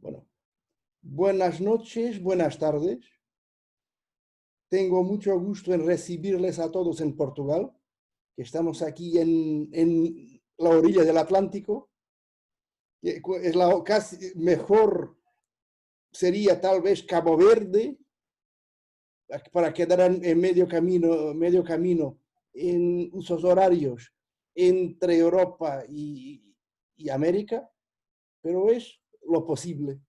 Bueno, buenas noches, buenas tardes. Tengo mucho gusto en recibirles a todos en Portugal, que estamos aquí en la orilla del Atlántico. Que es la casi mejor sería tal vez Cabo Verde, para quedar en medio camino en usos horarios entre Europa y América, pero es lo posible.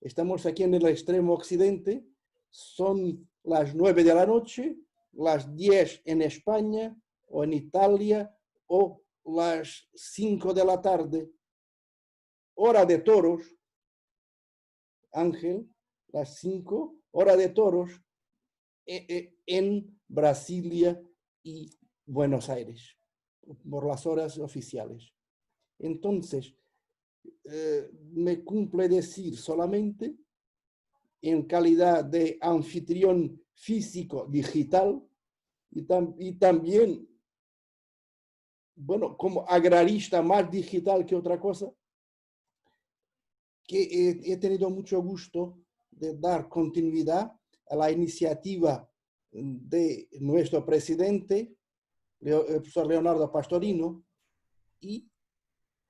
Estamos aquí en el extremo occidente, son las 9 de la noche, las 10 en España o en Italia, o las 5 de la tarde, hora de toros, Ángel, las 5, hora de toros, en Brasilia y Buenos Aires, por las horas oficiales. Entonces, me cumple decir solamente, en calidad de anfitrión físico digital y también, bueno, como agrarista más digital que otra cosa, que he tenido mucho gusto de dar continuidad a la iniciativa de nuestro presidente, el profesor Leonardo Pastorino, y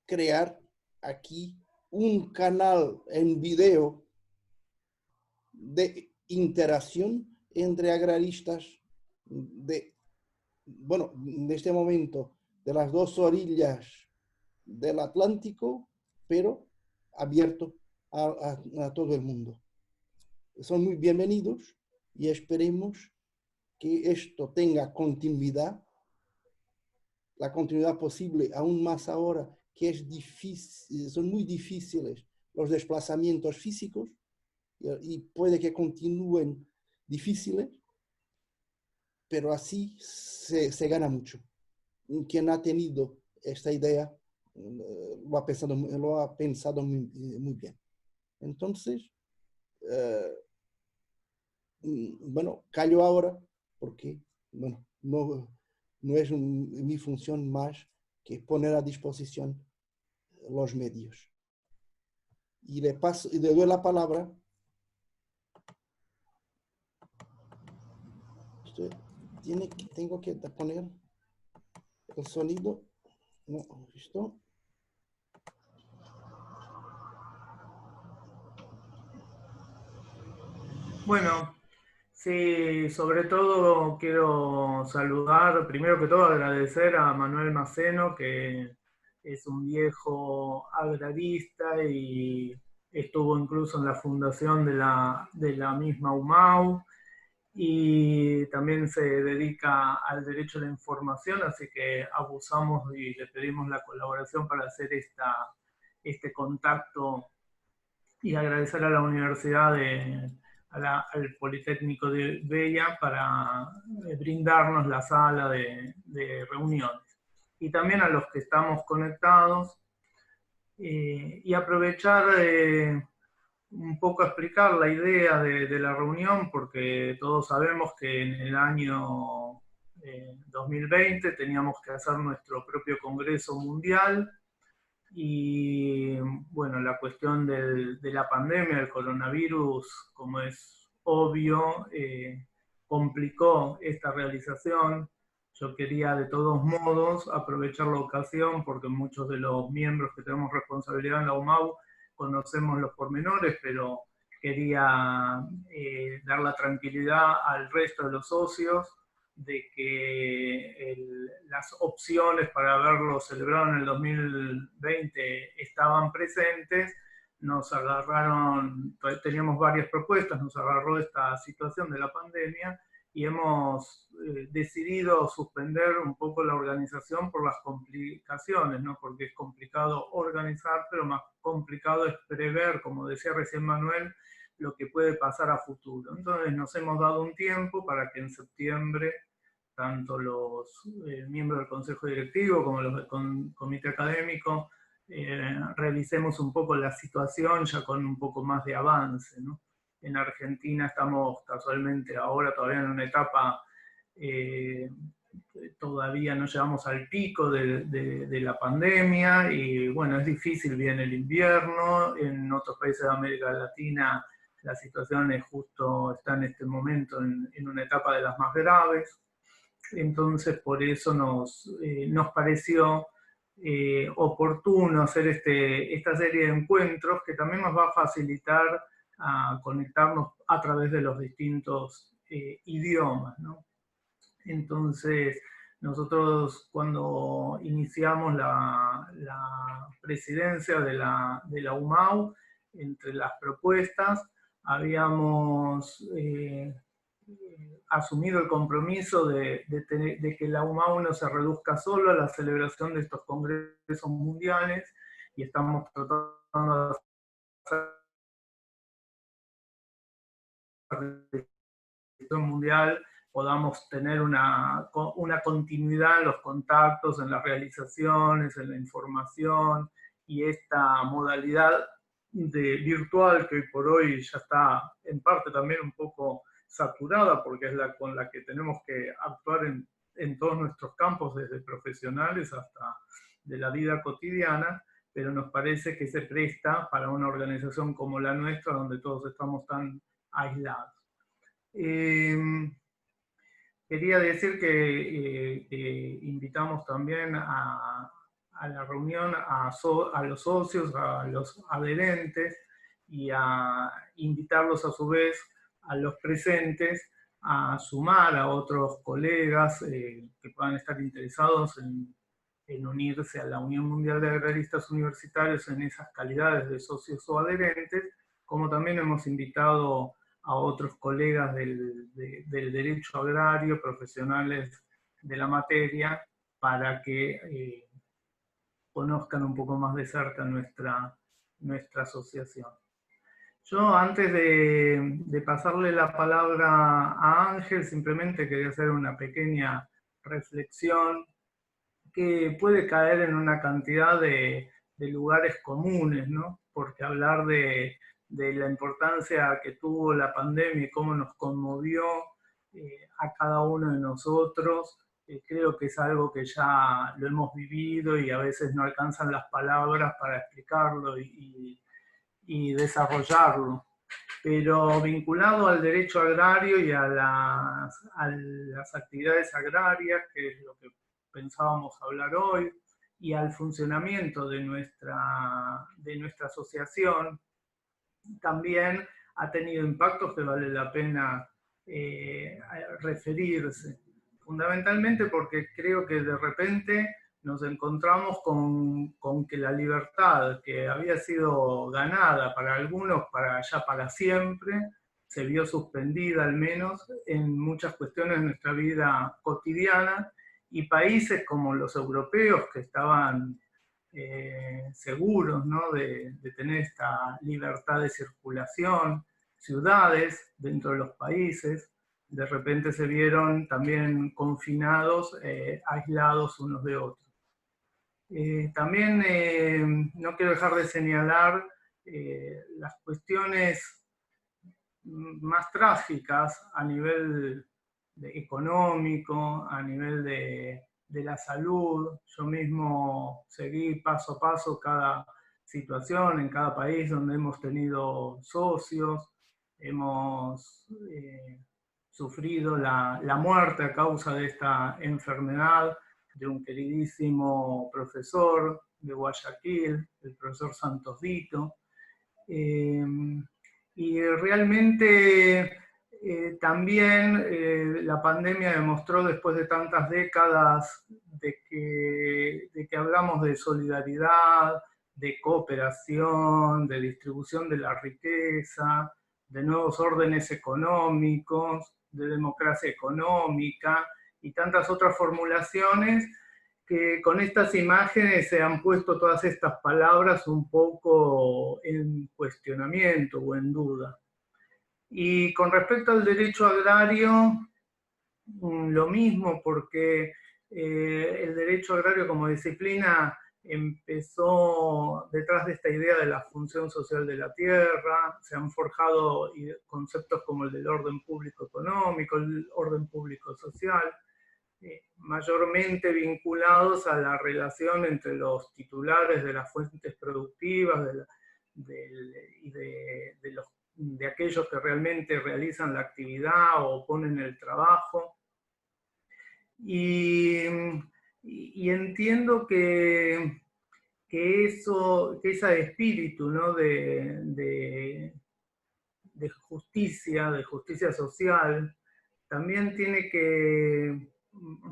crear aquí un canal en video de interacción entre agraristas de este momento, de las dos orillas del Atlántico, pero abierto a todo el mundo. Son muy bienvenidos y esperemos que esto tenga continuidad, la continuidad posible, aún más ahora que es difícil, son muy difíciles los desplazamientos físicos y puede que continúen difíciles, pero así se gana mucho. Quien ha tenido esta idea lo ha pensado muy bien. Entonces, bueno, callo ahora porque, bueno, no es mi función más que poner a disposición los medios. Y le doy la palabra. Tengo que poner el sonido. No, ¿listo? Bueno, sí, sobre todo quiero saludar, primero que todo agradecer a Manuel Maceno, que es un viejo agrarista y estuvo incluso en la fundación de la misma UMAU y también se dedica al derecho a la información, así que abusamos y le pedimos la colaboración para hacer este contacto y agradecer a la Universidad al Politécnico de Bella para brindarnos la sala de reuniones. Y también a los que estamos conectados y aprovechar un poco explicar la idea de la reunión, porque todos sabemos que en el año 2020 teníamos que hacer nuestro propio Congreso Mundial, y bueno, la cuestión de la pandemia, del coronavirus, como es obvio, complicó esta realización. Yo quería de todos modos aprovechar la ocasión, porque muchos de los miembros que tenemos responsabilidad en la UMAU conocemos los pormenores, pero quería dar la tranquilidad al resto de los socios de que las opciones para haberlo celebrado en el 2020 estaban presentes. Nos agarraron, teníamos varias propuestas, nos agarró esta situación de la pandemia y hemos decidido suspender un poco la organización por las complicaciones, ¿no? Porque es complicado organizar, pero más complicado es prever, como decía recién Manuel, lo que puede pasar a futuro. Entonces nos hemos dado un tiempo para que en septiembre tanto los miembros del Consejo Directivo como los del Comité Académico revisemos un poco la situación ya con un poco más de avance, ¿no? En Argentina estamos casualmente ahora todavía en una etapa todavía no llegamos al pico de la pandemia y bueno, es difícil, viene el invierno, en otros países de América Latina la situación es justo, está en este momento en una etapa de las más graves, entonces por eso nos pareció oportuno hacer esta serie de encuentros que también nos va a facilitar a conectarnos a través de los distintos idiomas, ¿no? Entonces, nosotros cuando iniciamos la presidencia de la UMAU, entre las propuestas, habíamos asumido el compromiso de que la UMAU no se reduzca solo a la celebración de estos congresos mundiales, y estamos tratando de hacer mundial podamos tener una continuidad en los contactos, en las realizaciones, en la información, y esta modalidad virtual que hoy por hoy ya está en parte también un poco saturada, porque es la con la que tenemos que actuar en todos nuestros campos, desde profesionales hasta de la vida cotidiana, pero nos parece que se presta para una organización como la nuestra, donde todos estamos tan aislados. Quería decir que invitamos también a la reunión a los socios, a los adherentes, y a invitarlos a su vez a los presentes a sumar a otros colegas que puedan estar interesados en unirse a la Unión Mundial de Agraristas Universitarios en esas calidades de socios o adherentes, como también hemos invitado a otros colegas del derecho agrario, profesionales de la materia, para que conozcan un poco más de cerca nuestra asociación. Yo, antes de pasarle la palabra a Ángel, simplemente quería hacer una pequeña reflexión que puede caer en una cantidad de lugares comunes, ¿no? Porque hablar de la importancia que tuvo la pandemia y cómo nos conmovió a cada uno de nosotros, creo que es algo que ya lo hemos vivido y a veces no alcanzan las palabras para explicarlo y desarrollarlo. Pero vinculado al derecho agrario y a las actividades agrarias, que es lo que pensábamos hablar hoy, y al funcionamiento de nuestra asociación, también ha tenido impactos que vale la pena referirse. Fundamentalmente porque creo que de repente nos encontramos con que la libertad que había sido ganada para algunos para siempre, se vio suspendida al menos en muchas cuestiones de nuestra vida cotidiana, y países como los europeos, que estaban seguros, ¿no?, de tener esta libertad de circulación, ciudades dentro de los países, de repente se vieron también confinados, aislados unos de otros. También no quiero dejar de señalar las cuestiones más trágicas a nivel económico, a nivel de la salud. Yo mismo seguí paso a paso cada situación en cada país donde hemos tenido socios, hemos sufrido la muerte a causa de esta enfermedad de un queridísimo profesor de Guayaquil, el profesor Santos Dito. Y realmente también la pandemia demostró, después de tantas décadas, de que hablamos de solidaridad, de cooperación, de distribución de la riqueza, de nuevos órdenes económicos, de democracia económica y tantas otras formulaciones, que con estas imágenes se han puesto todas estas palabras un poco en cuestionamiento o en duda. Y con respecto al derecho agrario, lo mismo, porque el derecho agrario como disciplina empezó detrás de esta idea de la función social de la tierra, se han forjado conceptos como el del orden público económico, el orden público social, mayormente vinculados a la relación entre los titulares de las fuentes productivas de aquellos que realmente realizan la actividad o ponen el trabajo. Y entiendo que ese espíritu, ¿no? de justicia social, también tiene que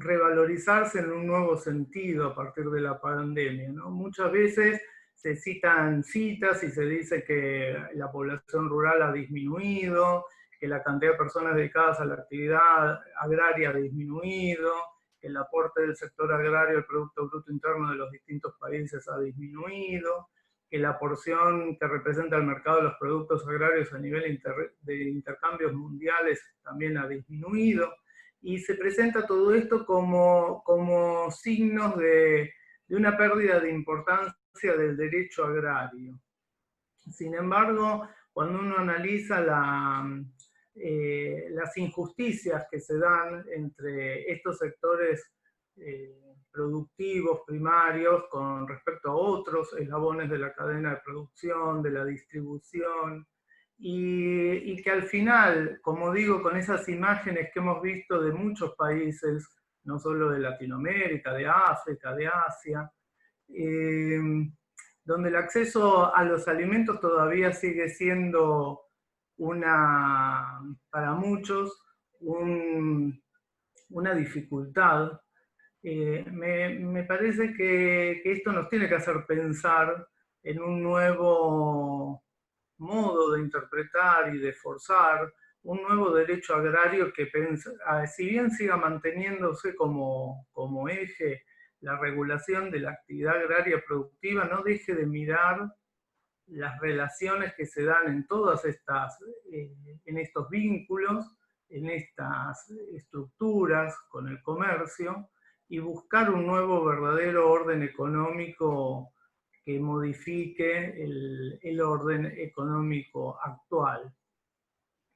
revalorizarse en un nuevo sentido a partir de la pandemia, ¿no? Muchas veces se citan citas y se dice que la población rural ha disminuido, que la cantidad de personas dedicadas a la actividad agraria ha disminuido, que el aporte del sector agrario al Producto Bruto Interno de los distintos países ha disminuido, que la porción que representa el mercado de los productos agrarios a nivel de intercambios mundiales también ha disminuido, y se presenta todo esto como signos de una pérdida de importancia del derecho agrario. Sin embargo, cuando uno analiza las injusticias que se dan entre estos sectores productivos primarios con respecto a otros eslabones de la cadena de producción, de la distribución, y que al final, como digo, con esas imágenes que hemos visto de muchos países, no solo de Latinoamérica, de África, de Asia, donde el acceso a los alimentos todavía sigue siendo para muchos una dificultad. Me parece que esto nos tiene que hacer pensar en un nuevo modo de interpretar y de forzar un nuevo derecho agrario que, si bien siga manteniéndose como eje la regulación de la actividad agraria productiva, no deje de mirar las relaciones que se dan en todas en estos vínculos, en estas estructuras con el comercio, y buscar un nuevo verdadero orden económico que modifique el orden económico actual.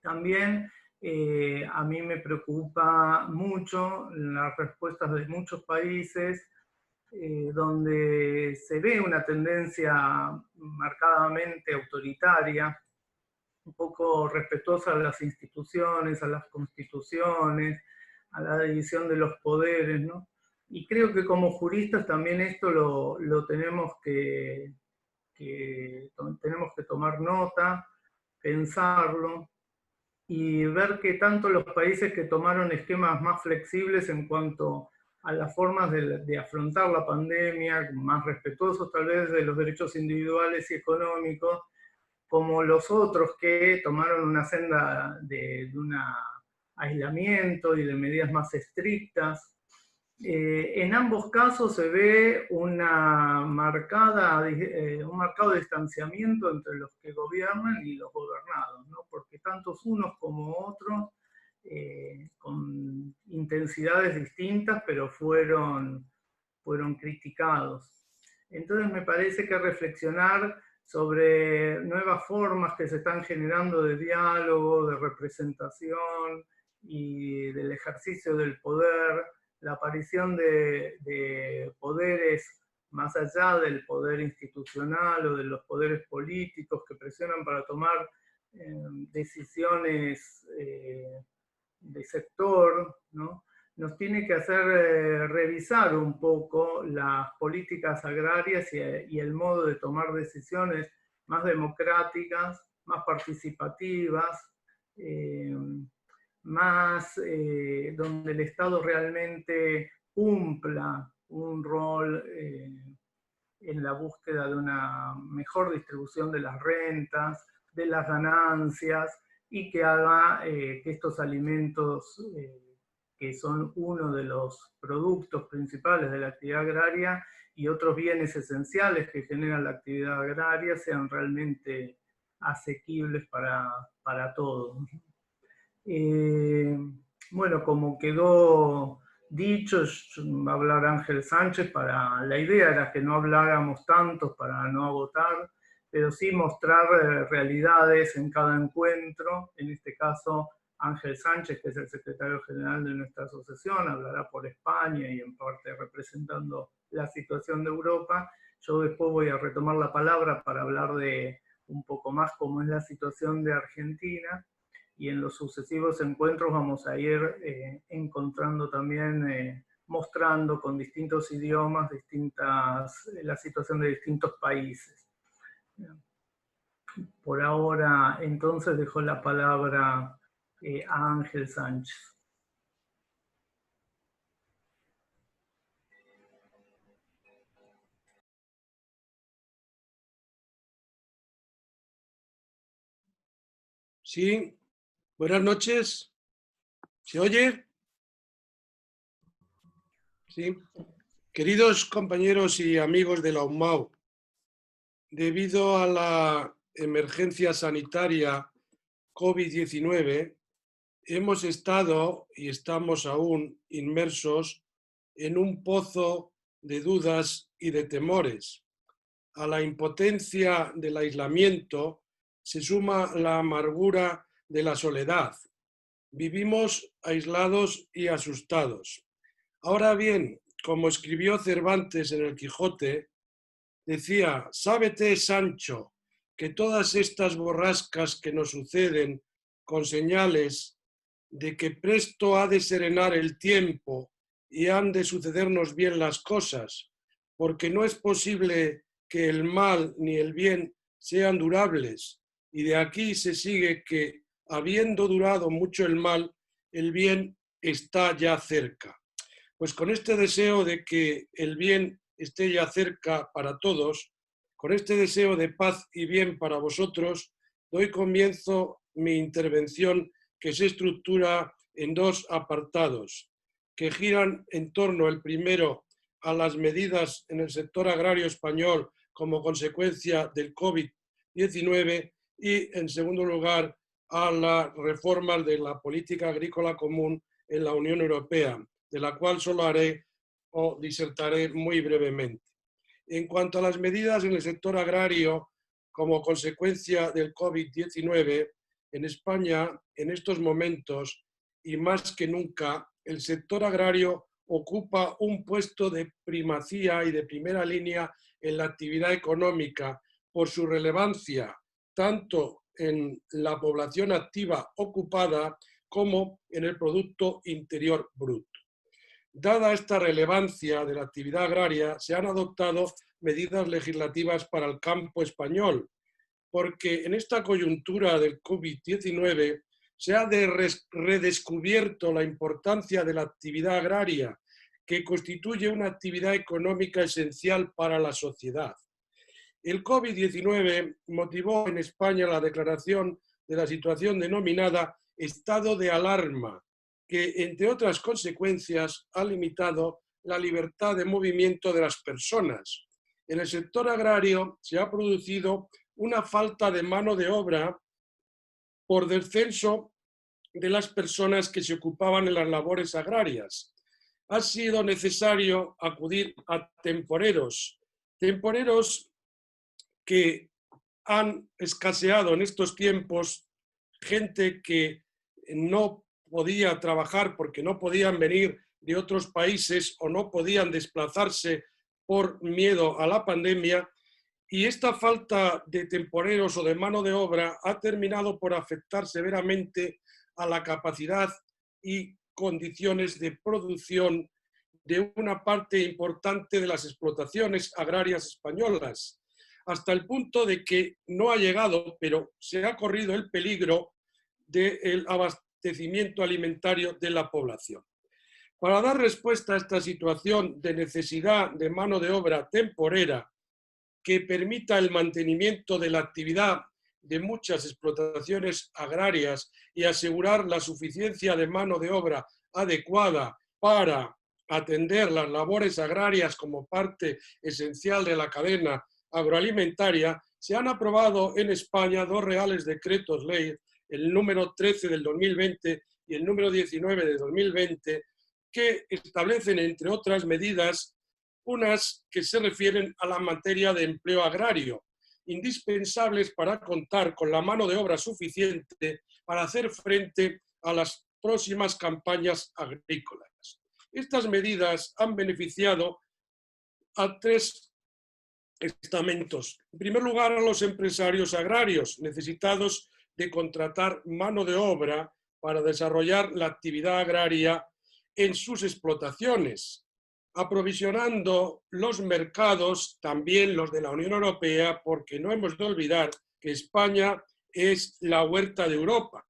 También a mí me preocupa mucho las respuestas de muchos países donde se ve una tendencia marcadamente autoritaria, un poco respetuosa a las instituciones, a las constituciones, a la división de los poderes, ¿no? Y creo que como juristas también esto lo tenemos que tomar nota, pensarlo, y ver que tanto los países que tomaron esquemas más flexibles en cuanto a las formas de afrontar la pandemia, más respetuosos tal vez de los derechos individuales y económicos, como los otros que tomaron una senda de un aislamiento y de medidas más estrictas. En ambos casos se ve un marcado distanciamiento entre los que gobiernan y los gobernados, ¿no? Porque tantos unos como otros, con intensidades distintas, pero fueron criticados. Entonces me parece que reflexionar sobre nuevas formas que se están generando de diálogo, de representación y del ejercicio del poder, la aparición de poderes más allá del poder institucional o de los poderes políticos que presionan para tomar decisiones de sector, ¿no? Nos tiene que hacer revisar un poco las políticas agrarias y el modo de tomar decisiones más democráticas, más participativas, donde el Estado realmente cumpla un rol en la búsqueda de una mejor distribución de las rentas, de las ganancias, y que haga que estos alimentos, que son uno de los productos principales de la actividad agraria y otros bienes esenciales que generan la actividad agraria, sean realmente asequibles para todos. Bueno, como quedó dicho, va a hablar Ángel Sánchez, la idea era que no habláramos tantos para no agotar, pero sí mostrar realidades en cada encuentro, en este caso Ángel Sánchez, que es el secretario general de nuestra asociación, hablará por España y en parte representando la situación de Europa. Yo después voy a retomar la palabra para hablar de un poco más cómo es la situación de Argentina, y en los sucesivos encuentros vamos a ir encontrando también, mostrando con distintos idiomas la situación de distintos países. Por ahora, entonces, dejo la palabra a Ángel Sánchez. Sí, buenas noches. ¿Se oye? Sí. Queridos compañeros y amigos de la UMAO, debido a la emergencia sanitaria COVID-19, hemos estado y estamos aún inmersos en un pozo de dudas y de temores. A la impotencia del aislamiento se suma la amargura de la soledad. Vivimos aislados y asustados. Ahora bien, como escribió Cervantes en el Quijote, decía: sábete, Sancho, que todas estas borrascas que nos suceden con señales de que presto ha de serenar el tiempo y han de sucedernos bien las cosas, porque no es posible que el mal ni el bien sean durables, y de aquí se sigue que, habiendo durado mucho el mal, el bien está ya cerca. Pues con este deseo de que el bien esté ya cerca para todos, con este deseo de paz y bien para vosotros, doy comienzo mi intervención, que se estructura en dos apartados, que giran en torno, el primero, a las medidas en el sector agrario español como consecuencia del COVID-19 y, en segundo lugar, a las reformas de la política agrícola común en la Unión Europea, de la cual solo haré o disertaré muy brevemente. En cuanto a las medidas en el sector agrario como consecuencia del COVID-19, en España, en estos momentos, y más que nunca, el sector agrario ocupa un puesto de primacía y de primera línea en la actividad económica por su relevancia, tanto en la población activa ocupada como en el Producto Interior Bruto. Dada esta relevancia de la actividad agraria, se han adoptado medidas legislativas para el campo español, porque en esta coyuntura del COVID-19 se ha redescubierto la importancia de la actividad agraria, que constituye una actividad económica esencial para la sociedad. El COVID-19 motivó en España la declaración de la situación denominada estado de alarma, que, entre otras consecuencias, ha limitado la libertad de movimiento de las personas. En el sector agrario se ha producido una falta de mano de obra por descenso de las personas que se ocupaban en las labores agrarias. Ha sido necesario acudir a temporeros que han escaseado en estos tiempos, gente que no podía trabajar porque no podían venir de otros países o no podían desplazarse por miedo a la pandemia, y esta falta de temporeros o de mano de obra ha terminado por afectar severamente a la capacidad y condiciones de producción de una parte importante de las explotaciones agrarias españolas, hasta el punto de que no ha llegado, pero se ha corrido el peligro del abastecimiento alimentario de la población. Para dar respuesta a esta situación de necesidad de mano de obra temporera que permita el mantenimiento de la actividad de muchas explotaciones agrarias y asegurar la suficiencia de mano de obra adecuada para atender las labores agrarias como parte esencial de la cadena agroalimentaria, se han aprobado en España dos reales decretos ley, el número 13 del 2020 y el número 19 del 2020, que establecen, entre otras medidas, unas que se refieren a la materia de empleo agrario, indispensables para contar con la mano de obra suficiente para hacer frente a las próximas campañas agrícolas. Estas medidas han beneficiado a tres estamentos. En primer lugar, a los empresarios agrarios necesitados de contratar mano de obra para desarrollar la actividad agraria en sus explotaciones, aprovisionando los mercados, también los de la Unión Europea, porque no hemos de olvidar que España es la huerta de Europa.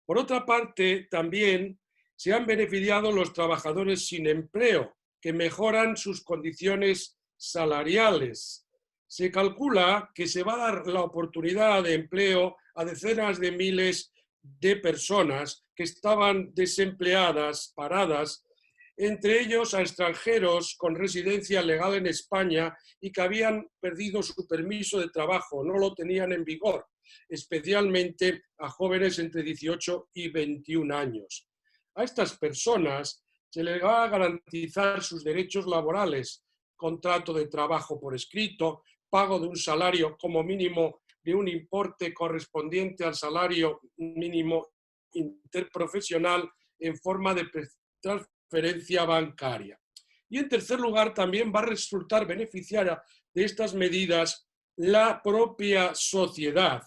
Por otra parte, también se han beneficiado los trabajadores sin empleo, que mejoran sus condiciones salariales. Se calcula que se va a dar la oportunidad de empleo a decenas de miles de personas que estaban desempleadas, paradas, entre ellos a extranjeros con residencia legal en España y que habían perdido su permiso de trabajo, no lo tenían en vigor, especialmente a jóvenes entre 18 y 21 años. A estas personas se les va a garantizar sus derechos laborales, contrato de trabajo por escrito, pago de un salario como mínimo de un importe correspondiente al salario mínimo interprofesional en forma de transferencia bancaria. Y en tercer lugar, también va a resultar beneficiaria de estas medidas la propia sociedad,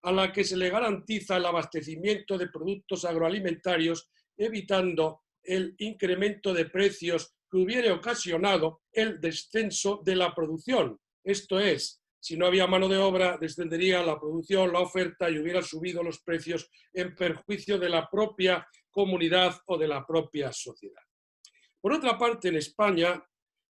a la que se le garantiza el abastecimiento de productos agroalimentarios, evitando el incremento de precios que hubiera ocasionado el descenso de la producción. Esto es, si no había mano de obra, descendería la producción, la oferta y hubiera subido los precios en perjuicio de la propia comunidad o de la propia sociedad. Por otra parte, en España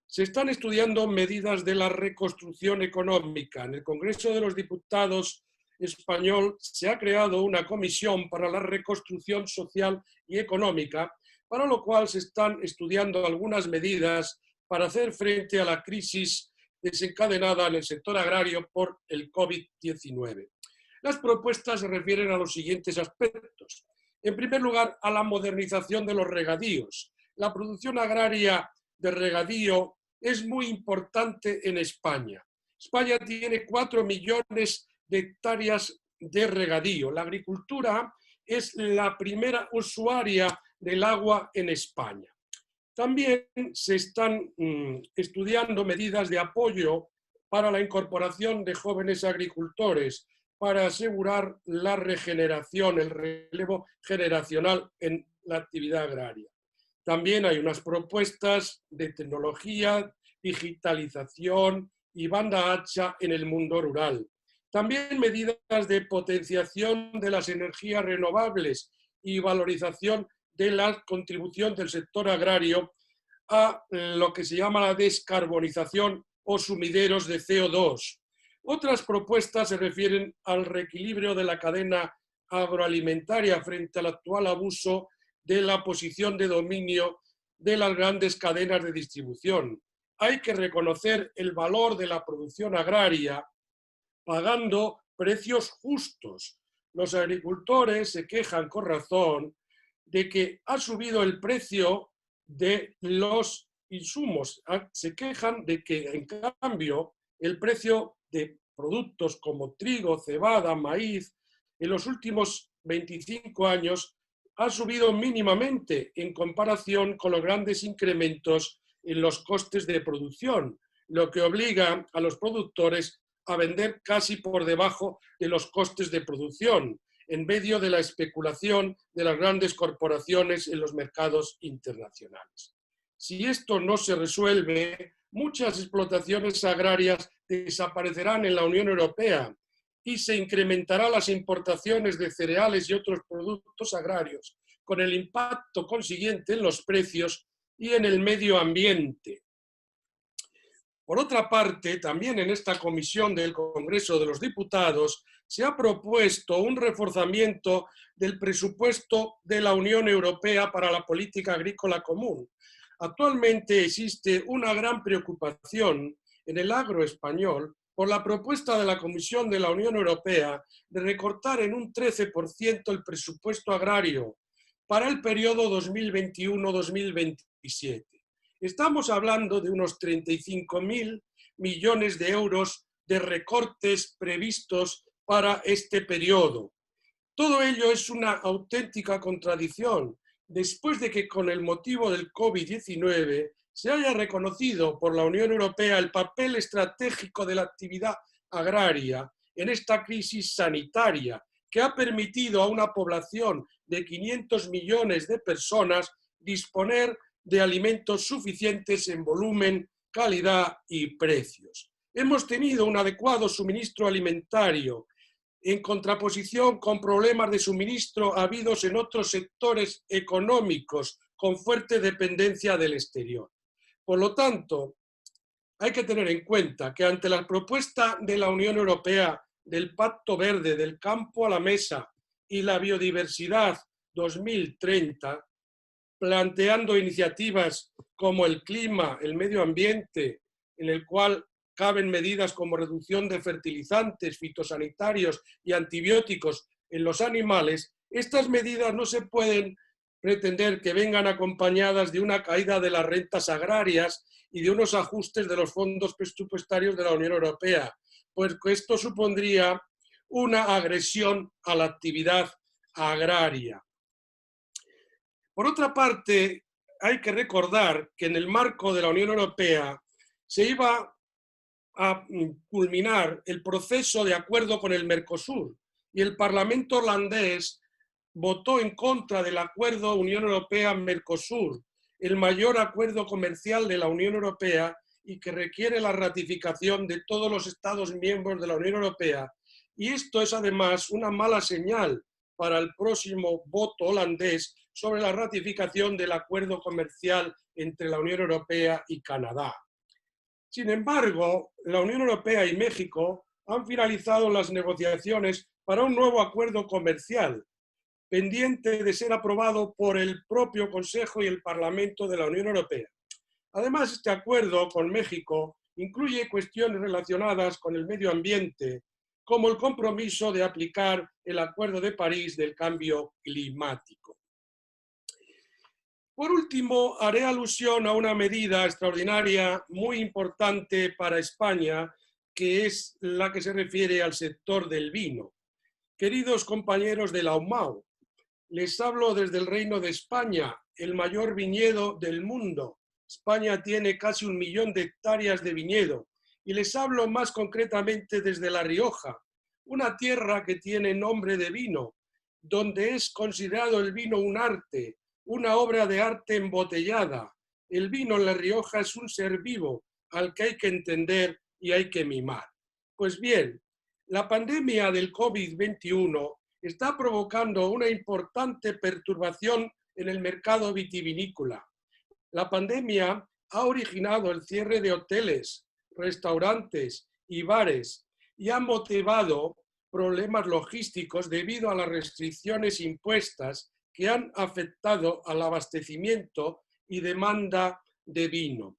se están estudiando medidas de la reconstrucción económica. En el Congreso de los Diputados español se ha creado una comisión para la reconstrucción social y económica, para lo cual se están estudiando algunas medidas para hacer frente a la crisis desencadenada en el sector agrario por el COVID-19. Las propuestas se refieren a los siguientes aspectos. En primer lugar, a la modernización de los regadíos. La producción agraria de regadío es muy importante en España. España tiene 4 millones de hectáreas de regadío. La agricultura es la primera usuaria del agua en España. También se están estudiando medidas de apoyo para la incorporación de jóvenes agricultores para asegurar la regeneración, el relevo generacional en la actividad agraria. También hay unas propuestas de tecnología, digitalización y banda ancha en el mundo rural. También medidas de potenciación de las energías renovables y valorización de la contribución del sector agrario a lo que se llama la descarbonización o sumideros de CO2. Otras propuestas se refieren al reequilibrio de la cadena agroalimentaria frente al actual abuso de la posición de dominio de las grandes cadenas de distribución. Hay que reconocer el valor de la producción agraria pagando precios justos. Los agricultores se quejan con razón de que ha subido el precio de los insumos. Se quejan de que, en cambio, el precio de productos como trigo, cebada, maíz, en los últimos 25 años ha subido mínimamente en comparación con los grandes incrementos en los costes de producción, lo que obliga a los productores a vender casi por debajo de los costes de producción, en medio de la especulación de las grandes corporaciones en los mercados internacionales. Si esto no se resuelve, muchas explotaciones agrarias desaparecerán en la Unión Europea y se incrementarán las importaciones de cereales y otros productos agrarios, con el impacto consiguiente en los precios y en el medio ambiente. Por otra parte, también en esta comisión del Congreso de los Diputados se ha propuesto un reforzamiento del presupuesto de la Unión Europea para la política agrícola común. Actualmente existe una gran preocupación en el agro español por la propuesta de la Comisión de la Unión Europea de recortar en un 13% el presupuesto agrario para el periodo 2021-2027. Estamos hablando de unos 35.000 millones de euros de recortes previstos para este periodo. Todo ello es una auténtica contradicción, después de que con el motivo del COVID-19 se haya reconocido por la Unión Europea el papel estratégico de la actividad agraria en esta crisis sanitaria, que ha permitido a una población de 500 millones de personas disponer de alimentos suficientes en volumen, calidad y precios. Hemos tenido un adecuado suministro alimentario, en contraposición con problemas de suministro habidos en otros sectores económicos con fuerte dependencia del exterior. Por lo tanto, hay que tener en cuenta que ante la propuesta de la Unión Europea del Pacto Verde, del campo a la mesa y la biodiversidad 2030, planteando iniciativas como el clima, el medio ambiente, en el cual caben medidas como reducción de fertilizantes, fitosanitarios y antibióticos en los animales, estas medidas no se pueden pretender que vengan acompañadas de una caída de las rentas agrarias y de unos ajustes de los fondos presupuestarios de la Unión Europea, pues esto supondría una agresión a la actividad agraria. Por otra parte, hay que recordar que en el marco de la Unión Europea se iba a culminar el proceso de acuerdo con el Mercosur y el Parlamento holandés votó en contra del acuerdo Unión Europea-Mercosur, el mayor acuerdo comercial de la Unión Europea y que requiere la ratificación de todos los Estados miembros de la Unión Europea. Y esto es además una mala señal para el próximo voto holandés sobre la ratificación del acuerdo comercial entre la Unión Europea y Canadá. Sin embargo, la Unión Europea y México han finalizado las negociaciones para un nuevo acuerdo comercial, pendiente de ser aprobado por el propio Consejo y el Parlamento de la Unión Europea. Además, este acuerdo con México incluye cuestiones relacionadas con el medio ambiente, como el compromiso de aplicar el Acuerdo de París del cambio climático. Por último, haré alusión a una medida extraordinaria muy importante para España, que es la que se refiere al sector del vino. Queridos compañeros de la UMAO, les hablo desde el Reino de España, el mayor viñedo del mundo. España tiene casi 1 millón de hectáreas de viñedo y les hablo más concretamente desde La Rioja, una tierra que tiene nombre de vino, donde es considerado el vino un arte, una obra de arte embotellada. El vino en La Rioja es un ser vivo al que hay que entender y hay que mimar. Pues bien, la pandemia del COVID-21 está provocando una importante perturbación en el mercado vitivinícola. La pandemia ha originado el cierre de hoteles, restaurantes y bares y ha motivado problemas logísticos debido a las restricciones impuestas que han afectado al abastecimiento y demanda de vino.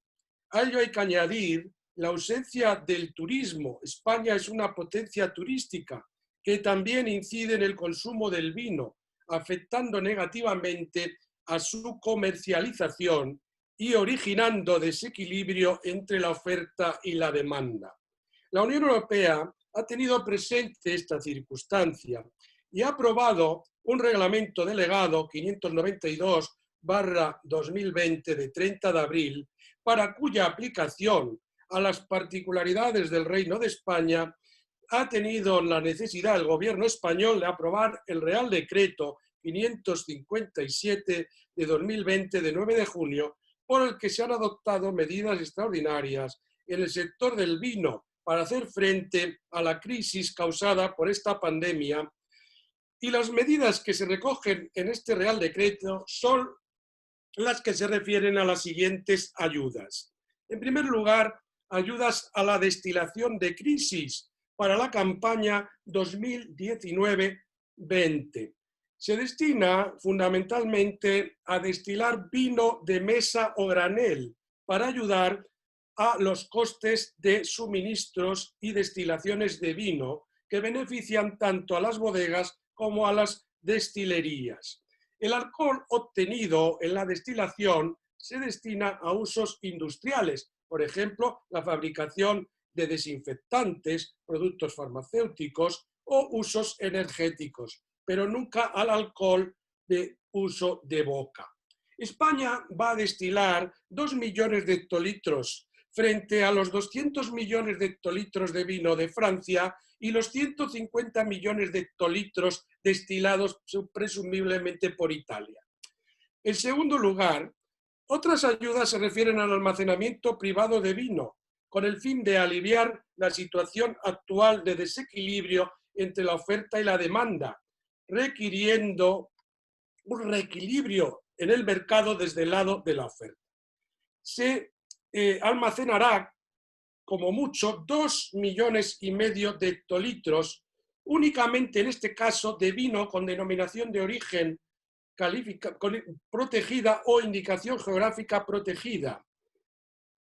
A ello hay que añadir la ausencia del turismo. España es una potencia turística que también incide en el consumo del vino, afectando negativamente a su comercialización y originando desequilibrio entre la oferta y la demanda. La Unión Europea ha tenido presente esta circunstancia y ha aprobado un reglamento delegado 592/2020 de 30 de abril, para cuya aplicación a las particularidades del Reino de España ha tenido la necesidad el gobierno español de aprobar el Real Decreto 557 de 2020 de 9 de junio, por el que se han adoptado medidas extraordinarias en el sector del vino para hacer frente a la crisis causada por esta pandemia. Y las medidas que se recogen en este Real Decreto son las que se refieren a las siguientes ayudas. En primer lugar, ayudas a la destilación de crisis para la campaña 2019-20. Se destina fundamentalmente a destilar vino de mesa o granel para ayudar a los costes de suministros y destilaciones de vino que benefician tanto a las bodegas como a las destilerías. El alcohol obtenido en la destilación se destina a usos industriales, por ejemplo, la fabricación de desinfectantes, productos farmacéuticos o usos energéticos. pero nunca al alcohol de uso de boca. España va a destilar 2 millones de hectolitros frente a los 200 millones de hectolitros de vino de Francia y los 150 millones de hectolitros destilados presumiblemente por Italia. En segundo lugar, otras ayudas se refieren al almacenamiento privado de vino, con el fin de aliviar la situación actual de desequilibrio entre la oferta y la demanda, requiriendo un reequilibrio en el mercado desde el lado de la oferta. Se almacenará como mucho 2,5 millones de hectolitros, únicamente en este caso de vino con denominación de origen protegida o indicación geográfica protegida.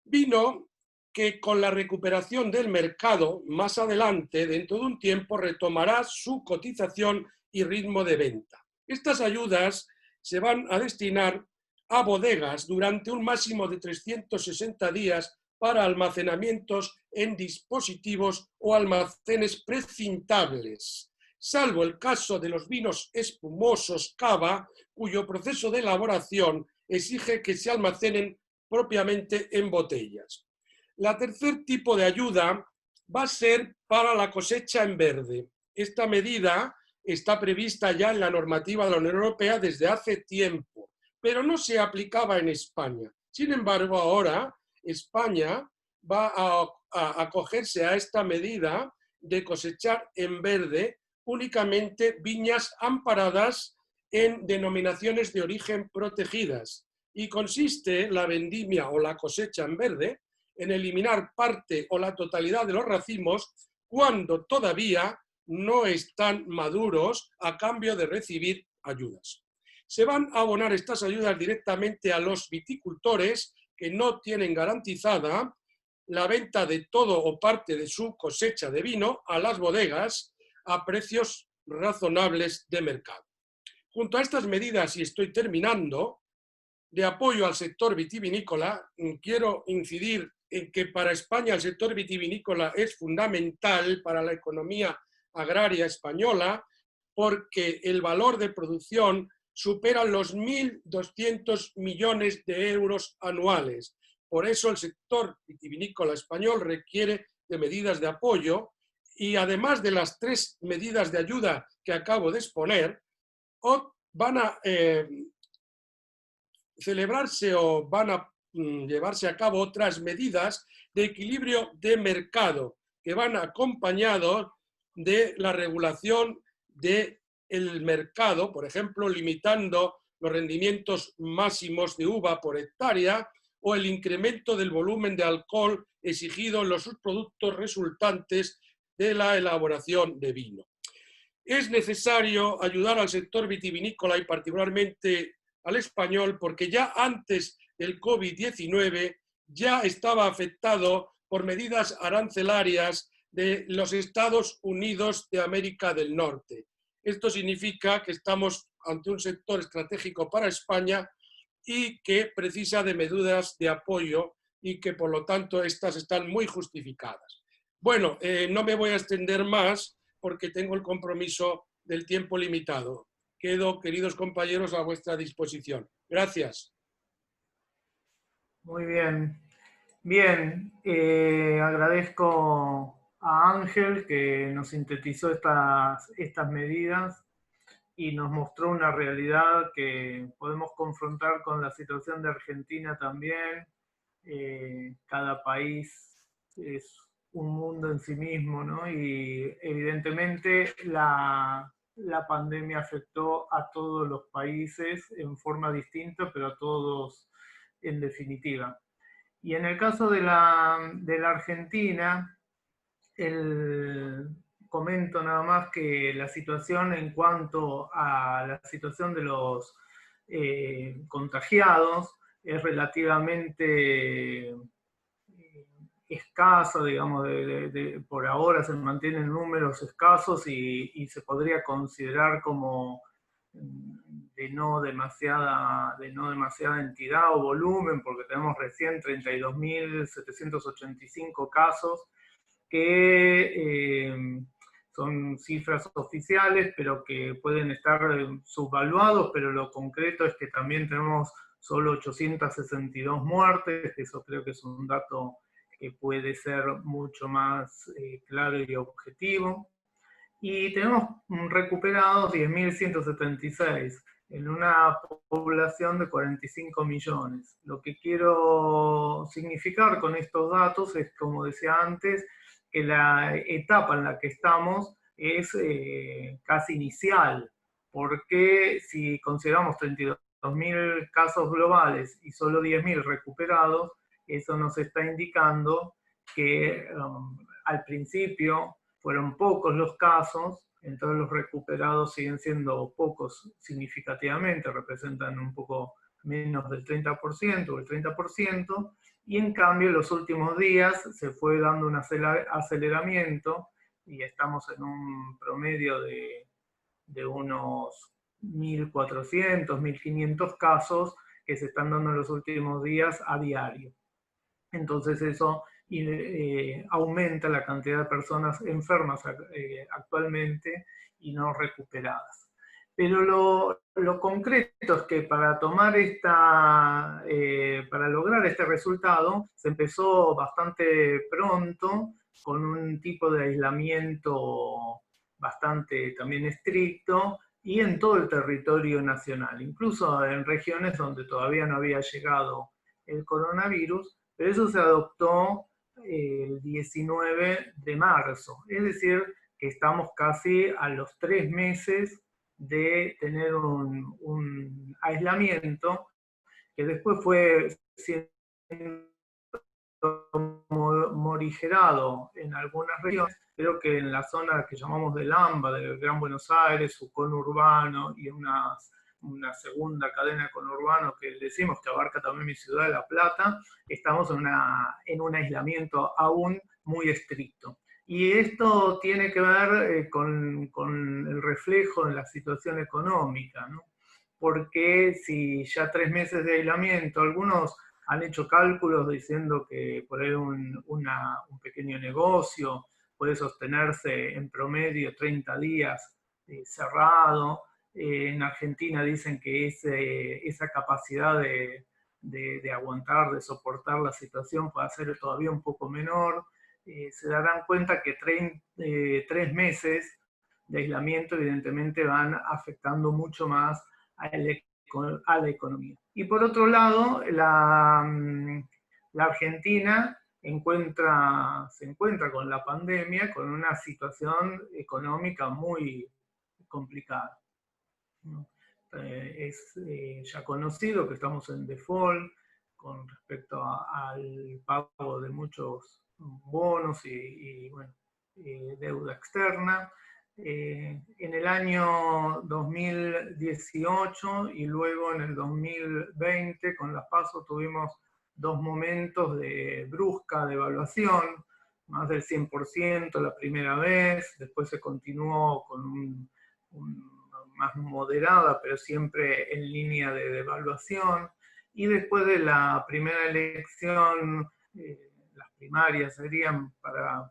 Vino que con la recuperación del mercado más adelante, dentro de un tiempo, retomará su cotización y ritmo de venta. Estas ayudas se van a destinar a bodegas durante un máximo de 360 días para almacenamientos en dispositivos o almacenes precintables, salvo el caso de los vinos espumosos cava, cuyo proceso de elaboración exige que se almacenen propiamente en botellas. La tercer tipo de ayuda va a ser para la cosecha en verde. Esta medida está prevista ya en la normativa de la Unión Europea desde hace tiempo, pero no se aplicaba en España. Sin embargo, ahora España va a acogerse a esta medida de cosechar en verde únicamente viñas amparadas en denominaciones de origen protegidas, y consiste la vendimia o la cosecha en verde en eliminar parte o la totalidad de los racimos cuando todavía no están maduros a cambio de recibir ayudas. Se van a abonar estas ayudas directamente a los viticultores que no tienen garantizada la venta de todo o parte de su cosecha de vino a las bodegas a precios razonables de mercado. Junto a estas medidas, y estoy terminando, de apoyo al sector vitivinícola, quiero incidir en que para España el sector vitivinícola es fundamental para la economía agraria española porque el valor de producción supera los 1.200 millones de euros anuales. Por eso el sector vitivinícola español requiere de medidas de apoyo y además de las 3 medidas de ayuda que acabo de exponer, van a celebrarse o van a llevarse a cabo otras medidas de equilibrio de mercado que van acompañados de la regulación del mercado, por ejemplo, limitando los rendimientos máximos de uva por hectárea o el incremento del volumen de alcohol exigido en los subproductos resultantes de la elaboración de vino. Es necesario ayudar al sector vitivinícola y particularmente al español porque ya antes del COVID-19 ya estaba afectado por medidas arancelarias de los Estados Unidos de América del Norte. Esto significa que estamos ante un sector estratégico para España y que precisa de medidas de apoyo y que por lo tanto estas están muy justificadas. Bueno, no me voy a extender más porque tengo el compromiso del tiempo limitado. Quedo, queridos compañeros, a vuestra disposición. Gracias. Muy bien. Bien, agradezco a Ángel que nos sintetizó estas medidas y nos mostró una realidad que podemos confrontar con la situación de Argentina también. Cada país es un mundo en sí mismo, ¿no? Y evidentemente la pandemia afectó a todos los países en forma distinta, pero a todos en definitiva. Y en el caso de la Argentina, comento nada más que la situación en cuanto a la situación de los contagiados es relativamente escasa, digamos, por ahora se mantienen números escasos y se podría considerar como de no demasiada entidad o volumen, porque tenemos recién 32.785 casos que son cifras oficiales, pero que pueden estar subvaluados, pero lo concreto es que también tenemos solo 862 muertes, eso creo que es un dato que puede ser mucho más claro y objetivo. Y tenemos recuperados 10.176 en una población de 45 millones. Lo que quiero significar con estos datos es, como decía antes, que la etapa en la que estamos es casi inicial, porque si consideramos 32.000 casos globales y solo 10.000 recuperados, eso nos está indicando que al principio fueron pocos los casos, entonces los recuperados siguen siendo pocos significativamente, representan un poco menos del 30% o el 30%, y en cambio en los últimos días se fue dando un aceleramiento y estamos en un promedio de unos 1.400, 1.500 casos que se están dando en los últimos días a diario. Entonces eso aumenta la cantidad de personas enfermas actualmente y no recuperadas. Pero lo concreto es que para para lograr este resultado, se empezó bastante pronto con un tipo de aislamiento bastante también estricto y en todo el territorio nacional, incluso en regiones donde todavía no había llegado el coronavirus, pero eso se adoptó el 19 de marzo, es decir, que estamos casi a los 3 meses de tener un aislamiento que después fue siendo morigerado en algunas regiones, pero que en la zona que llamamos del AMBA, del Gran Buenos Aires, su conurbano y una segunda cadena de conurbano que decimos que abarca también mi ciudad de La Plata, estamos en un aislamiento aún muy estricto. Y esto tiene que ver con el reflejo en la situación económica, ¿no? Porque si ya 3 meses de aislamiento, algunos han hecho cálculos diciendo que por ahí un pequeño negocio puede sostenerse en promedio 30 días cerrado. En Argentina dicen que esa capacidad de aguantar, de soportar la situación puede ser todavía un poco menor. Se darán cuenta que 3 meses de aislamiento evidentemente van afectando mucho más a la economía. Y por otro lado, la Argentina se encuentra con la pandemia con una situación económica muy complicada. Es ya conocido que estamos en default con respecto al pago de muchos bonos y deuda externa. En el año 2018 y luego en el 2020 con las PASO tuvimos 2 momentos de brusca devaluación, más del 100% la primera vez, después se continuó con más moderada, pero siempre en línea de devaluación, y después de la primera elección, las primarias serían para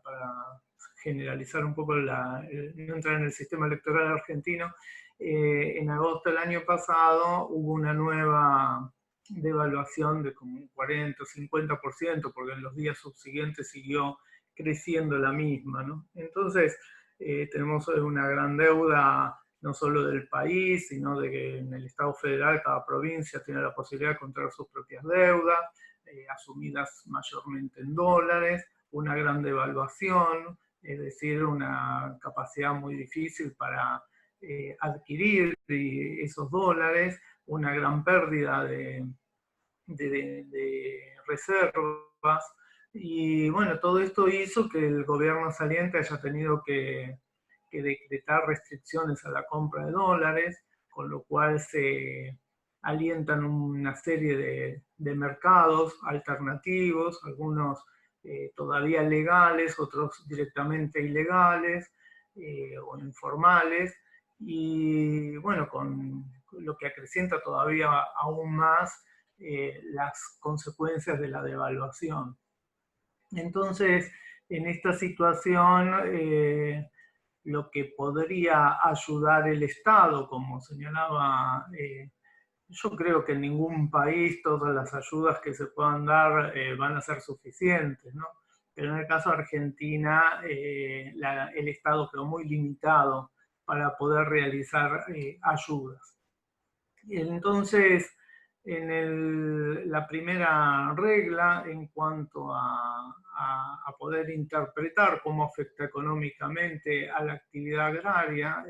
generalizar un poco, no entrar en el sistema electoral argentino, en agosto del año pasado hubo una nueva devaluación de como un 40 o 50%, porque en los días subsiguientes siguió creciendo la misma, ¿no? Entonces, tenemos una gran deuda, no solo del país, sino de que en el Estado federal cada provincia tiene la posibilidad de contraer sus propias deudas, asumidas mayormente en dólares, una gran devaluación, es decir, una capacidad muy difícil para adquirir esos dólares, una gran pérdida de reservas, y bueno, todo esto hizo que el gobierno saliente haya tenido que decretar restricciones a la compra de dólares, con lo cual se alientan una serie de mercados alternativos, algunos todavía legales, otros directamente ilegales o informales, y bueno, con lo que acrecienta todavía aún más las consecuencias de la devaluación. Entonces, en esta situación, lo que podría ayudar el Estado, como señalaba, yo creo que en ningún país todas las ayudas que se puedan dar van a ser suficientes, ¿no? Pero en el caso de Argentina, el Estado quedó muy limitado para poder realizar ayudas. Entonces, la primera regla en cuanto a poder interpretar cómo afecta económicamente a la actividad agraria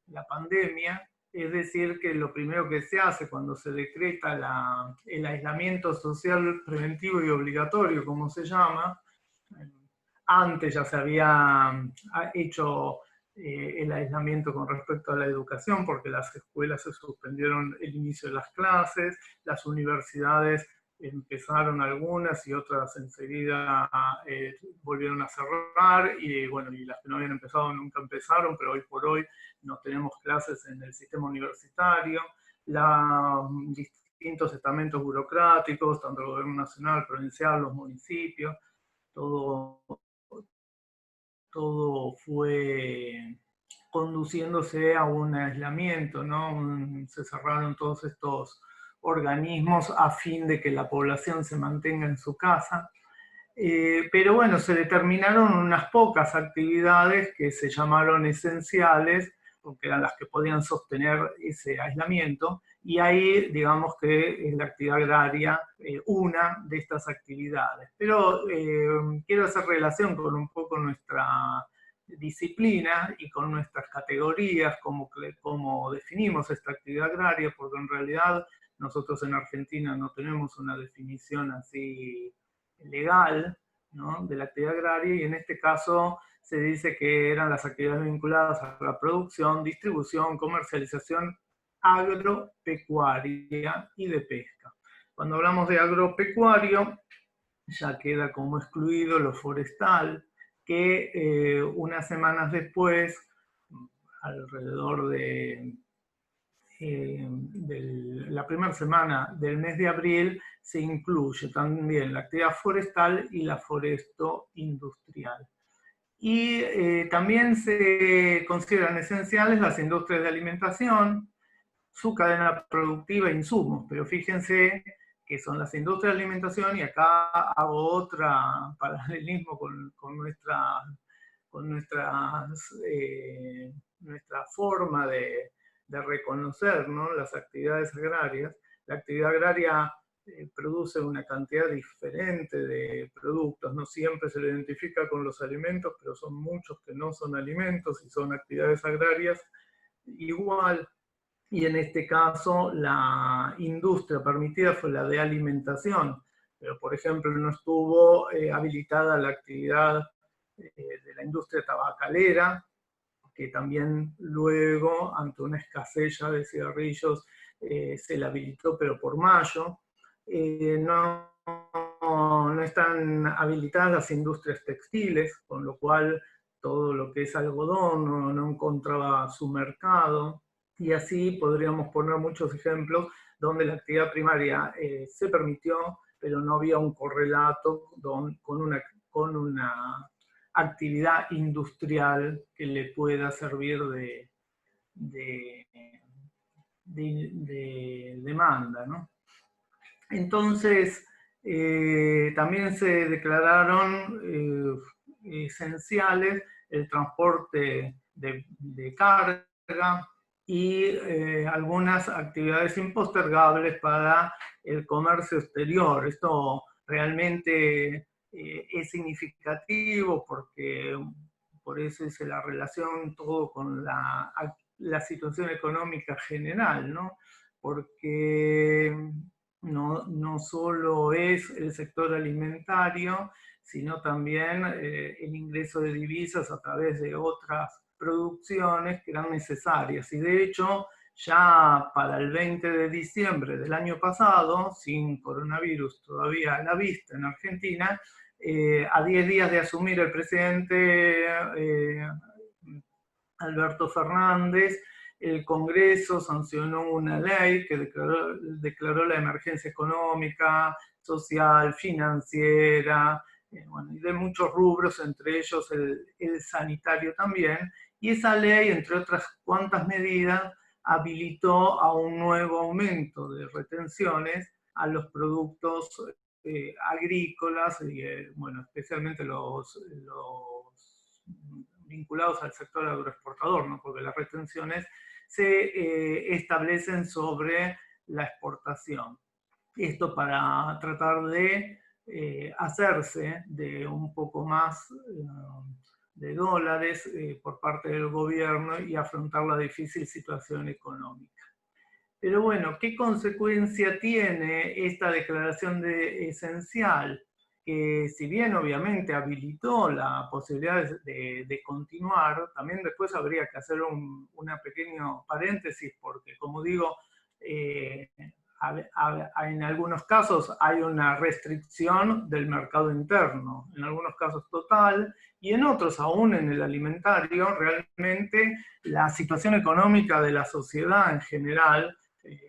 la pandemia, es decir, que lo primero que se hace cuando se decreta el aislamiento social preventivo y obligatorio, como se llama, antes ya se había hecho el aislamiento con respecto a la educación, porque las escuelas se suspendieron el inicio de las clases, las universidades empezaron algunas y otras enseguida volvieron a cerrar, y bueno, y las que no habían empezado nunca empezaron, pero hoy por hoy no tenemos clases en el sistema universitario. Distintos estamentos burocráticos, tanto el gobierno nacional, provincial, los municipios, todo fue conduciéndose a un aislamiento, ¿no? Se cerraron todos estos organismos a fin de que la población se mantenga en su casa. Pero bueno, se determinaron unas pocas actividades que se llamaron esenciales, porque eran las que podían sostener ese aislamiento, y ahí digamos que es la actividad agraria una de estas actividades. Pero quiero hacer relación con un poco nuestra disciplina y con nuestras categorías, como definimos esta actividad agraria, porque en realidad nosotros en Argentina no tenemos una definición así legal, ¿no?, de la actividad agraria, y en este caso se dice que eran las actividades vinculadas a la producción, distribución, comercialización agropecuaria y de pesca. Cuando hablamos de agropecuario, ya queda como excluido lo forestal, que unas semanas después, alrededor de la primera semana del mes de abril, se incluye también la actividad forestal y la foresto-industrial. Y también se consideran esenciales las industrias de alimentación, su cadena productiva e insumos, pero fíjense que son las industrias de alimentación, y acá hago otro paralelismo con nuestra forma de reconocer, ¿no?, las actividades agrarias. La actividad agraria produce una cantidad diferente de productos, no siempre se lo identifica con los alimentos, pero son muchos que no son alimentos y son actividades agrarias igual. Y en este caso la industria permitida fue la de alimentación, pero por ejemplo no estuvo habilitada la actividad de la industria tabacalera, que también luego, ante una escasez ya de cigarrillos, se la habilitó, pero por mayo. No están habilitadas las industrias textiles, con lo cual todo lo que es algodón no encontraba su mercado. Y así podríamos poner muchos ejemplos donde la actividad primaria se permitió, pero no había un correlato con una actividad industrial que le pueda servir de demanda, ¿no? Entonces, también se declararon esenciales el transporte de carga y algunas actividades impostergables para el comercio exterior. Esto realmente es significativo porque por eso hice la relación todo con la situación económica general, ¿no? Porque no solo es el sector alimentario, sino también el ingreso de divisas a través de otras producciones que eran necesarias. Y de hecho, ya para el 20 de diciembre del año pasado, sin coronavirus todavía a la vista en Argentina, a 10 días de asumir el presidente Alberto Fernández, el Congreso sancionó una ley que declaró la emergencia económica, social, financiera, bueno, y de muchos rubros, entre ellos el sanitario también, y esa ley, entre otras cuantas medidas, habilitó a un nuevo aumento de retenciones a los productos agrícolas, y, bueno, especialmente los vinculados al sector agroexportador, ¿no? Porque las retenciones se establecen sobre la exportación. Esto para tratar de hacerse de un poco más de dólares por parte del gobierno y afrontar la difícil situación económica. Pero bueno, ¿qué consecuencia tiene esta declaración de esencial? Que si bien obviamente habilitó la posibilidad de continuar, también después habría que hacer una pequeño paréntesis, porque como digo, en algunos casos hay una restricción del mercado interno, en algunos casos total, y en otros, aún en el alimentario, realmente la situación económica de la sociedad en general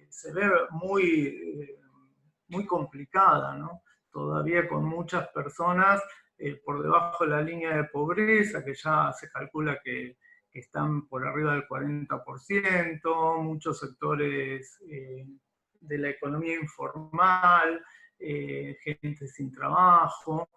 se ve muy complicada, ¿no? Todavía con muchas personas por debajo de la línea de pobreza, que ya se calcula que están por arriba del 40%, muchos sectores de la economía informal, gente sin trabajo.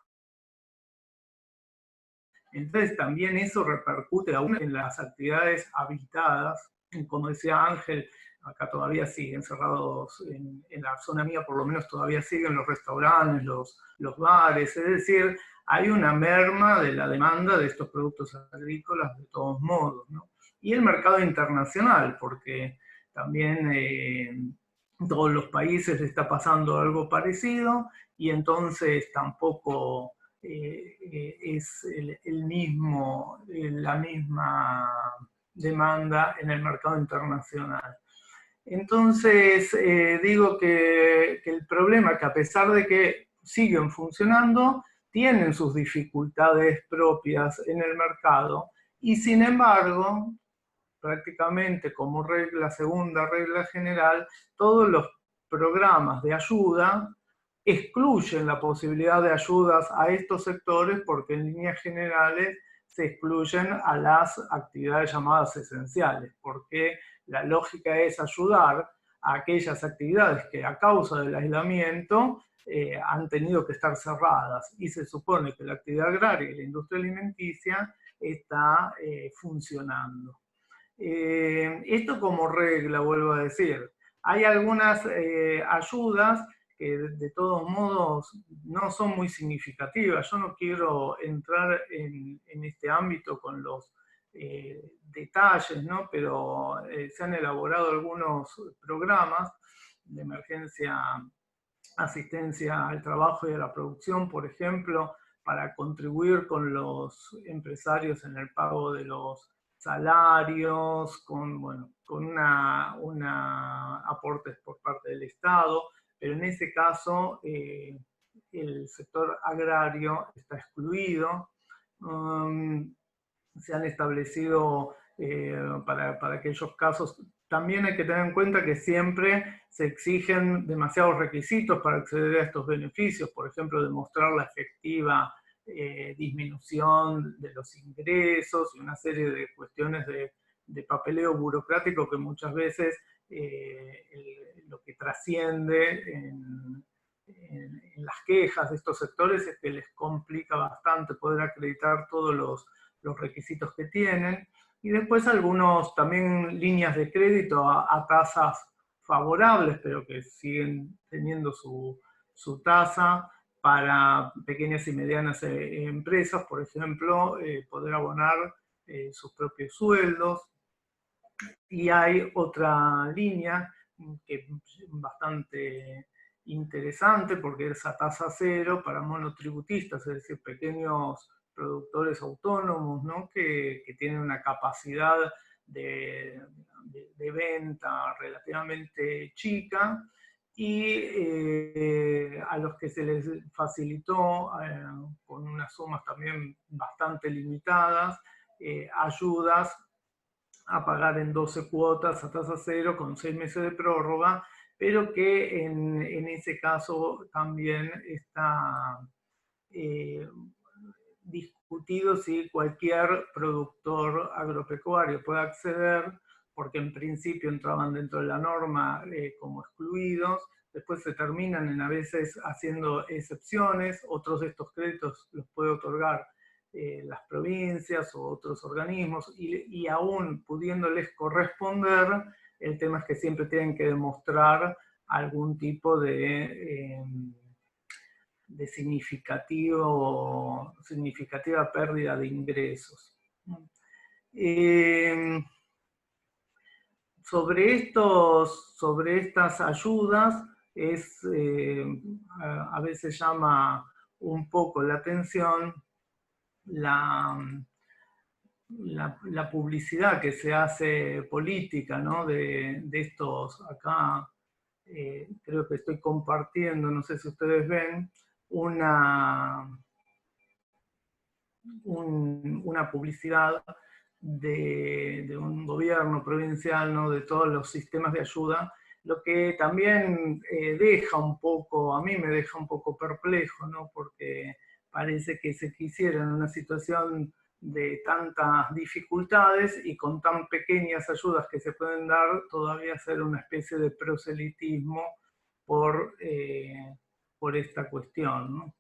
Entonces también eso repercute aún en las actividades habilitadas. Como decía Ángel, acá todavía siguen cerrados, en la zona mía por lo menos todavía siguen los restaurantes, los bares, es decir, hay una merma de la demanda de estos productos agrícolas de todos modos, ¿no? Y el mercado internacional, porque también todos los países les está pasando algo parecido, y entonces tampoco es la misma demanda en el mercado internacional. Entonces, digo que el problema es que a pesar de que siguen funcionando, tienen sus dificultades propias en el mercado, y sin embargo, prácticamente como regla, segunda regla general, todos los programas de ayuda excluyen la posibilidad de ayudas a estos sectores, porque en líneas generales se excluyen a las actividades llamadas esenciales, porque la lógica es ayudar a aquellas actividades que a causa del aislamiento han tenido que estar cerradas, y se supone que la actividad agraria y la industria alimenticia está funcionando. Esto como regla, vuelvo a decir. Hay algunas ayudas que de todos modos no son muy significativas. Yo no quiero entrar en este ámbito con los detalles, ¿no? Pero se han elaborado algunos programas de emergencia, asistencia al trabajo y a la producción, por ejemplo, para contribuir con los empresarios en el pago de los salarios, con aportes por parte del Estado, pero en ese caso el sector agrario está excluido. Se han establecido para aquellos casos. También hay que tener en cuenta que siempre se exigen demasiados requisitos para acceder a estos beneficios, por ejemplo, demostrar la efectiva disminución de los ingresos y una serie de cuestiones de papeleo burocrático que muchas veces lo que trasciende en las quejas de estos sectores es que les complica bastante poder acreditar todos los requisitos que tienen. Y después algunos también líneas de crédito a tasas favorables, pero que siguen teniendo su tasa para pequeñas y medianas empresas, por ejemplo, poder abonar sus propios sueldos. Y hay otra línea que es bastante interesante, porque es a tasa cero para monotributistas, es decir, pequeños productores autónomos, ¿no? que tienen una capacidad de venta relativamente chica, y a los que se les facilitó con unas sumas también bastante limitadas, ayudas a pagar en 12 cuotas a tasa cero con 6 meses de prórroga, pero que en ese caso también está discutido si cualquier productor agropecuario puede acceder, porque en principio entraban dentro de la norma como excluidos, después se terminan a veces haciendo excepciones, otros de estos créditos los puede otorgar las provincias o otros organismos, y aún pudiéndoles corresponder, el tema es que siempre tienen que demostrar algún tipo de significativa pérdida de ingresos. Sobre estas ayudas, a veces llama un poco la atención la publicidad que se hace política, ¿no? de estos, acá creo que estoy compartiendo, no sé si ustedes ven, una publicidad de un gobierno provincial, ¿no? de todos los sistemas de ayuda, lo que también deja un poco, a mí me deja un poco perplejo, ¿no? porque parece que se quisiera en una situación de tantas dificultades y con tan pequeñas ayudas que se pueden dar, todavía hacer una especie de proselitismo por esta cuestión, ¿no?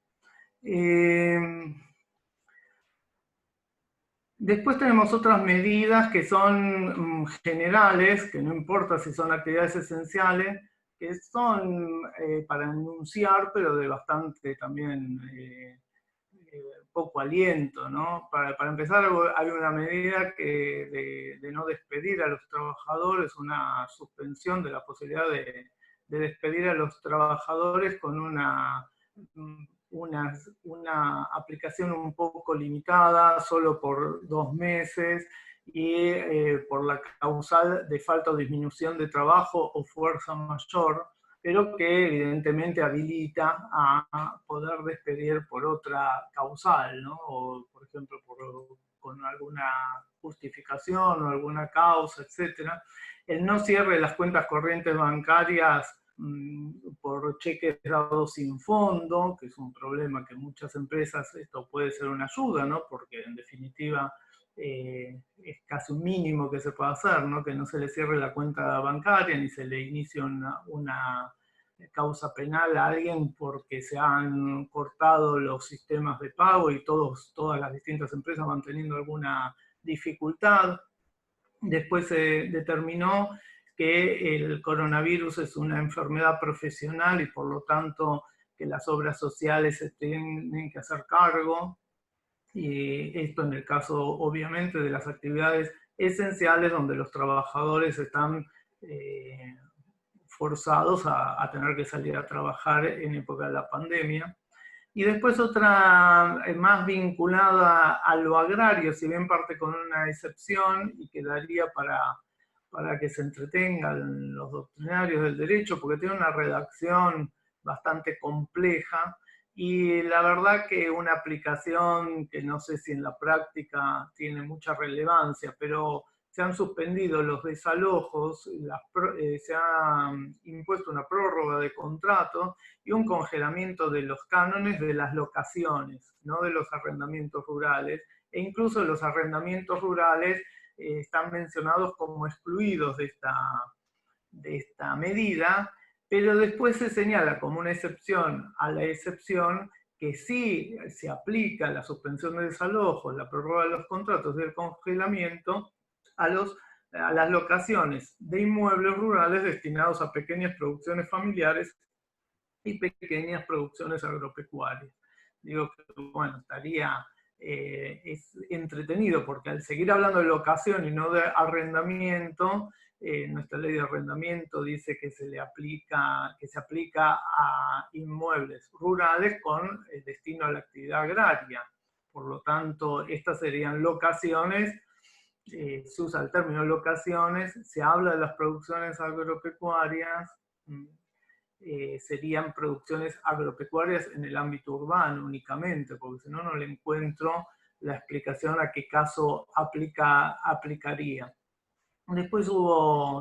Después tenemos otras medidas que son generales, que no importa si son actividades esenciales, que son para enunciar, pero de bastante también poco aliento, ¿no? Para empezar, hay una medida de no despedir a los trabajadores, una suspensión de la posibilidad de despedir a los trabajadores con una aplicación un poco limitada, solo por 2 meses, y por la causal de falta o disminución de trabajo o fuerza mayor, pero que evidentemente habilita a poder despedir por otra causal, ¿no? O, por ejemplo, con alguna justificación o alguna causa, etc. El no cierre de las cuentas corrientes bancarias por cheques dados sin fondo, que es un problema que muchas empresas, esto puede ser una ayuda, ¿no? Porque en definitiva es casi un mínimo que se puede hacer, ¿no? Que no se le cierre la cuenta bancaria ni se le inicie una causa penal a alguien porque se han cortado los sistemas de pago y todas las distintas empresas van teniendo alguna dificultad. Después se determinó que el coronavirus es una enfermedad profesional y por lo tanto que las obras sociales se tienen que hacer cargo, y esto en el caso obviamente de las actividades esenciales donde los trabajadores están forzados a tener que salir a trabajar en época de la pandemia. Y después otra más vinculada a lo agrario, si bien parte con una excepción y quedaría para que se entretengan los doctrinarios del derecho, porque tiene una redacción bastante compleja, y la verdad que una aplicación que no sé si en la práctica tiene mucha relevancia, pero se han suspendido los desalojos, se ha impuesto una prórroga de contrato y un congelamiento de los cánones de las locaciones, no de los arrendamientos rurales, e incluso los arrendamientos rurales están mencionados como excluidos de esta medida, pero después se señala como una excepción a la excepción que sí se aplica la suspensión de desalojos, la prórroga de los contratos y el congelamiento a las locaciones de inmuebles rurales destinados a pequeñas producciones familiares y pequeñas producciones agropecuarias. Digo que, bueno, es entretenido porque al seguir hablando de locación y no de arrendamiento, nuestra ley de arrendamiento dice que se aplica a inmuebles rurales con destino a la actividad agraria. Por lo tanto, estas serían locaciones, se usa el término locaciones, se habla de las producciones agropecuarias, serían producciones agropecuarias en el ámbito urbano únicamente, porque si no, no le encuentro la explicación a qué caso aplicaría. Después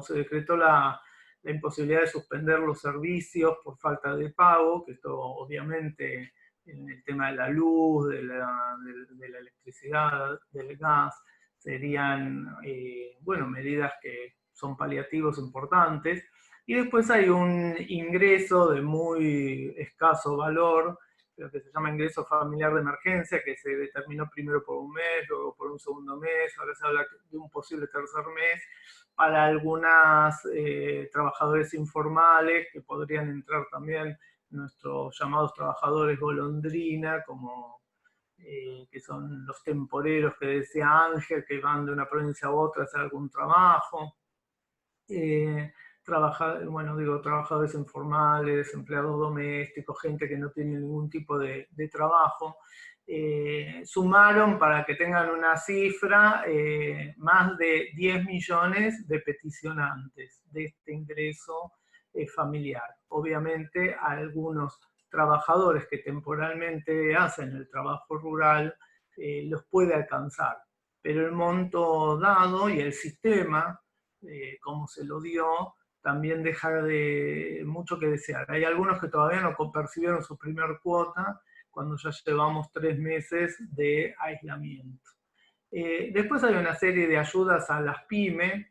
se decretó la imposibilidad de suspender los servicios por falta de pago, que esto obviamente en el tema de la luz, de la electricidad, del gas, serían bueno, medidas que son paliativos importantes. Y después hay un ingreso de muy escaso valor, lo que se llama ingreso familiar de emergencia, que se determinó primero por un mes, luego por un segundo mes, ahora se habla de un posible tercer mes, para algunos trabajadores informales que podrían entrar también nuestros llamados trabajadores golondrina, como que son los temporeros que decía Ángel, que van de una provincia a otra a hacer algún trabajo. Bueno, digo, trabajadores informales, empleados domésticos, gente que no tiene ningún tipo de trabajo. Sumaron, para que tengan una cifra, más de 10 millones de peticionantes de este ingreso familiar. Obviamente, algunos trabajadores que temporalmente hacen el trabajo rural los puede alcanzar, pero el monto dado y el sistema, como se lo dio, también deja mucho que desear. Hay algunos que todavía no percibieron su primer cuota cuando ya llevamos 3 meses de aislamiento. Después hay una serie de ayudas a las pymes,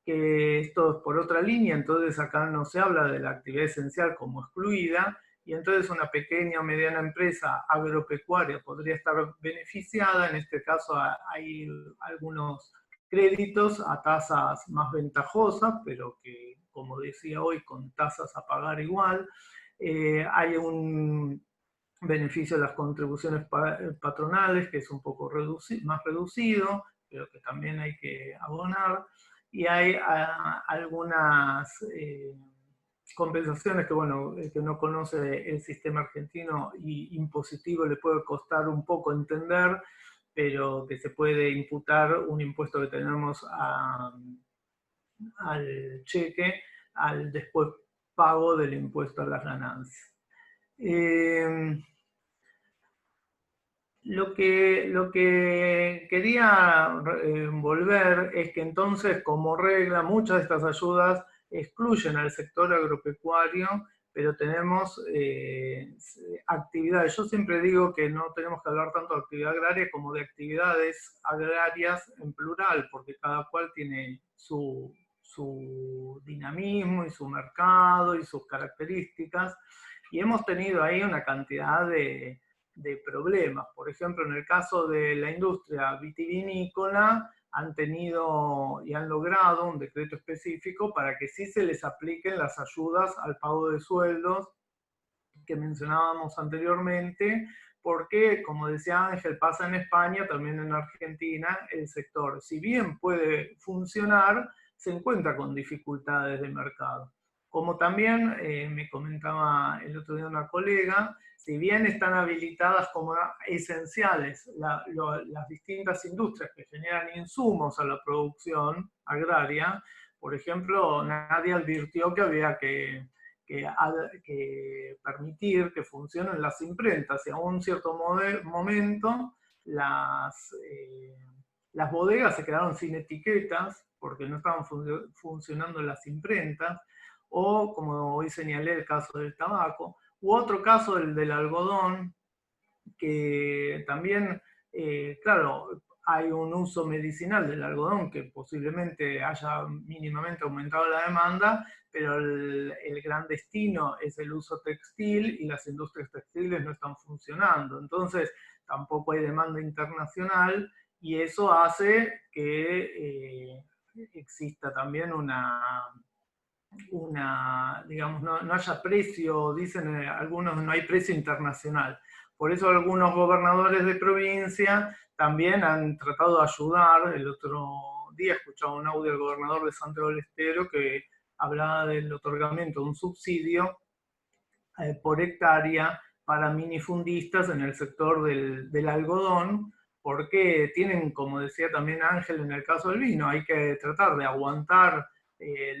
que esto es por otra línea, entonces acá no se habla de la actividad esencial como excluida, y entonces una pequeña o mediana empresa agropecuaria podría estar beneficiada. En este caso hay algunos créditos a tasas más ventajosas, pero que, como decía hoy, con tasas a pagar igual. Hay un beneficio de las contribuciones patronales, que es un poco más reducido, pero que también hay que abonar. Y hay algunas compensaciones que, bueno, el que no conoce el sistema argentino y impositivo le puede costar un poco entender, pero que se puede imputar un impuesto que tenemos al cheque, al después pago del impuesto a las ganancias. Lo que quería volver es que entonces, como regla, muchas de estas ayudas excluyen al sector agropecuario, pero tenemos actividades. Yo siempre digo que no tenemos que hablar tanto de actividad agraria como de actividades agrarias en plural, porque cada cual tiene su dinamismo y su mercado y sus características, y hemos tenido ahí una cantidad de problemas. Por ejemplo, en el caso de la industria vitivinícola, han tenido y han logrado un decreto específico para que sí se les apliquen las ayudas al pago de sueldos que mencionábamos anteriormente, porque, como decía Ángel, pasa en España, también en Argentina, el sector, si bien puede funcionar, se encuentra con dificultades de mercado. Como también me comentaba el otro día una colega, si bien están habilitadas como esenciales las distintas industrias que generan insumos a la producción agraria, por ejemplo, nadie advirtió que había que permitir que funcionen las imprentas, y a un cierto momento las bodegas se quedaron sin etiquetas porque no estaban funcionando las imprentas, o, como hoy señalé, el caso del tabaco, u otro caso, el del algodón, que también, claro, hay un uso medicinal del algodón que posiblemente haya mínimamente aumentado la demanda, pero el gran destino es el uso textil y las industrias textiles no están funcionando. Entonces, tampoco hay demanda internacional, y eso hace que exista también digamos, no haya precio, dicen algunos, no hay precio internacional. Por eso algunos gobernadores de provincia también han tratado de ayudar. El otro día escuchaba un audio del gobernador de Santiago del Estero que hablaba del otorgamiento de un subsidio por hectárea para minifundistas en el sector del algodón, porque tienen, como decía también Ángel en el caso del vino, hay que tratar de aguantar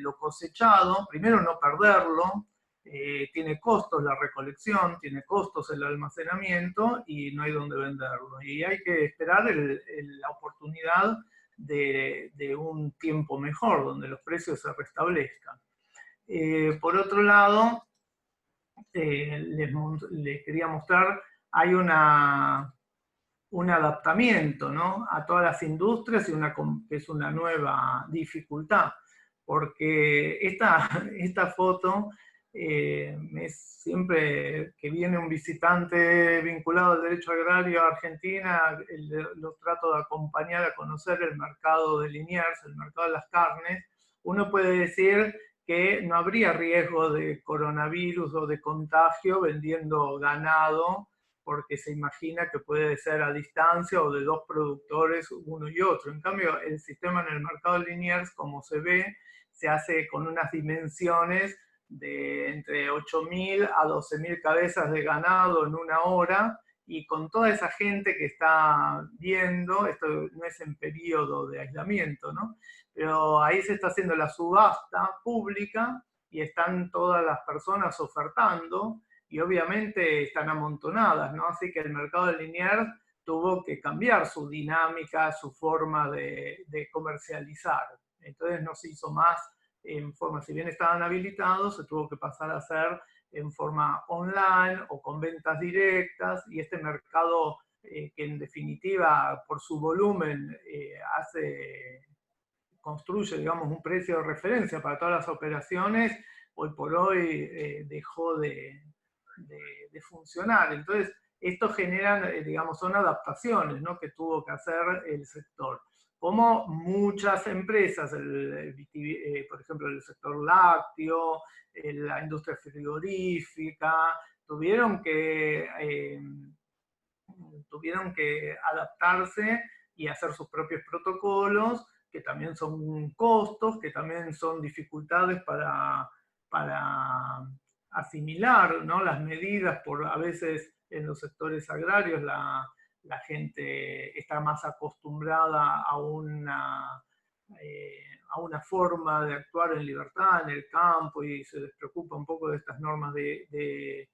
lo cosechado, primero no perderlo, tiene costos la recolección, tiene costos el almacenamiento y no hay dónde venderlo. Y hay que esperar la oportunidad de un tiempo mejor, donde los precios se restablezcan. Por otro lado, les quería mostrar hay un adaptamiento, ¿no?, a todas las industrias, y que es una nueva dificultad, porque esta foto, siempre que viene un visitante vinculado al derecho agrario a Argentina, los trato de acompañar a conocer el mercado de Liniers, el mercado de las carnes. Uno puede decir que no habría riesgo de coronavirus o de contagio vendiendo ganado, porque se imagina que puede ser a distancia o de dos productores, uno y otro. En cambio, el sistema en el mercado de Liniers, como se ve, se hace con unas dimensiones de entre 8.000 a 12.000 cabezas de ganado en una hora, y con toda esa gente que está viendo, esto no es en periodo de aislamiento, ¿no?, pero ahí se está haciendo la subasta pública y están todas las personas ofertando, y obviamente están amontonadas, ¿no? Así que el mercado de Liniers tuvo que cambiar su dinámica, su forma de comercializar. Entonces no se hizo más en forma, si bien estaban habilitados, se tuvo que pasar a hacer en forma online o con ventas directas, y este mercado, que en definitiva por su volumen construye, digamos, un precio de referencia para todas las operaciones, hoy por hoy dejó de funcionar. Entonces, esto genera, digamos, son adaptaciones, ¿no?, que tuvo que hacer el sector. Como muchas empresas, por ejemplo, el sector lácteo, la industria frigorífica, tuvieron que adaptarse y hacer sus propios protocolos, que también son costos, que también son dificultades para asimilar, ¿no?, las medidas. A veces en los sectores agrarios la gente está más acostumbrada a una forma de actuar en libertad en el campo, y se despreocupa un poco de estas normas de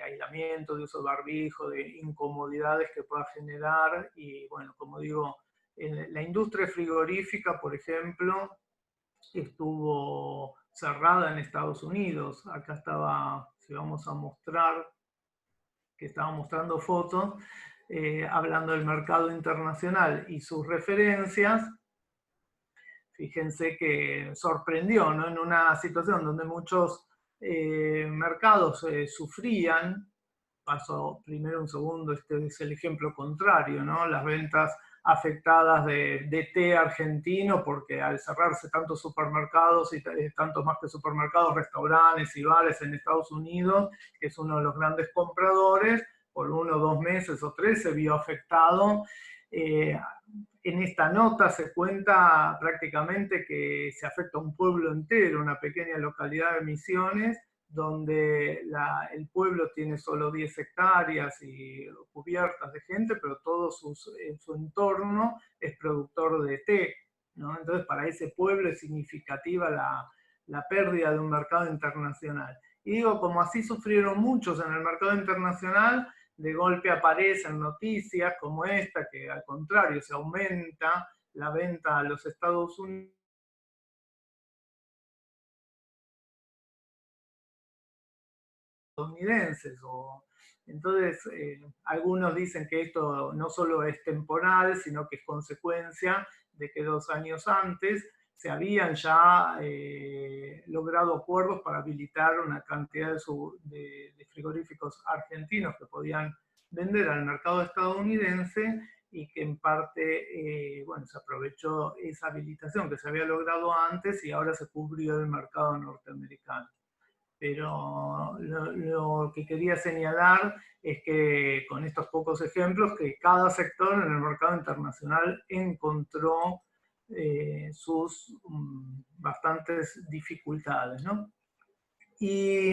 aislamiento, de uso de barbijo, de incomodidades que pueda generar. Y bueno, como digo, en la industria frigorífica, por ejemplo, estuvo cerrada en Estados Unidos. Acá estaba, si vamos a mostrar, que estaba mostrando fotos, hablando del mercado internacional y sus referencias. Fíjense que sorprendió, ¿no?, en una situación donde muchos mercados sufrían. Paso primero un segundo, este es el ejemplo contrario, ¿no?, las ventas afectadas de té argentino, porque al cerrarse tantos supermercados, y tantos más que supermercados, restaurantes y bares en Estados Unidos, que es uno de los grandes compradores, por 1 o 2 meses o 3 se vio afectado. En esta nota se cuenta prácticamente que se afecta a un pueblo entero, una pequeña localidad de Misiones, donde el pueblo tiene solo 10 hectáreas y cubiertas de gente, pero todo su entorno es productor de té, ¿no? Entonces, para ese pueblo es significativa la pérdida de un mercado internacional. Y digo, como así sufrieron muchos en el mercado internacional, de golpe aparecen noticias como esta, que al contrario se aumenta la venta a los Estados Unidos, estadounidenses. Entonces, algunos dicen que esto no solo es temporal, sino que es consecuencia de que 2 años antes se habían ya logrado acuerdos para habilitar una cantidad de frigoríficos argentinos que podían vender al mercado estadounidense, y que en parte, bueno, se aprovechó esa habilitación que se había logrado antes, y ahora se cubrió el mercado norteamericano. Pero lo que quería señalar es que con estos pocos ejemplos, que cada sector en el mercado internacional encontró sus bastantes dificultades, ¿no? Y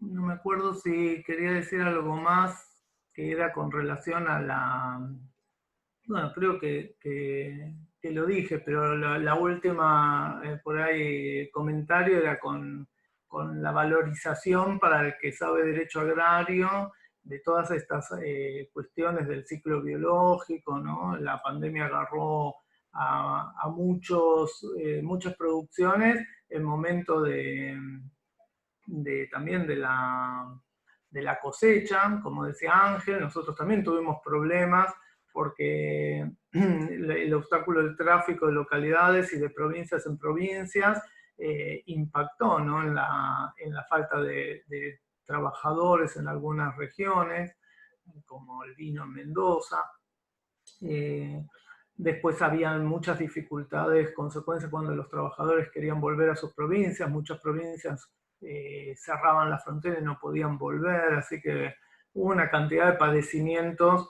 no me acuerdo si quería decir algo más, que era con relación a la... Bueno, creo que lo dije, pero la última, por ahí, comentario era con la valorización para el que sabe derecho agrario de todas estas cuestiones del ciclo biológico, ¿no? La pandemia agarró a muchas producciones en momento de también de la cosecha. Como decía Ángel, nosotros también tuvimos problemas porque el obstáculo del tráfico de localidades y de provincias en provincias impactó, ¿no?, en la falta de trabajadores en algunas regiones, como el vino en Mendoza. Después habían muchas dificultades, consecuencias cuando los trabajadores querían volver a sus provincias. Muchas provincias cerraban la frontera y no podían volver, así que hubo una cantidad de padecimientos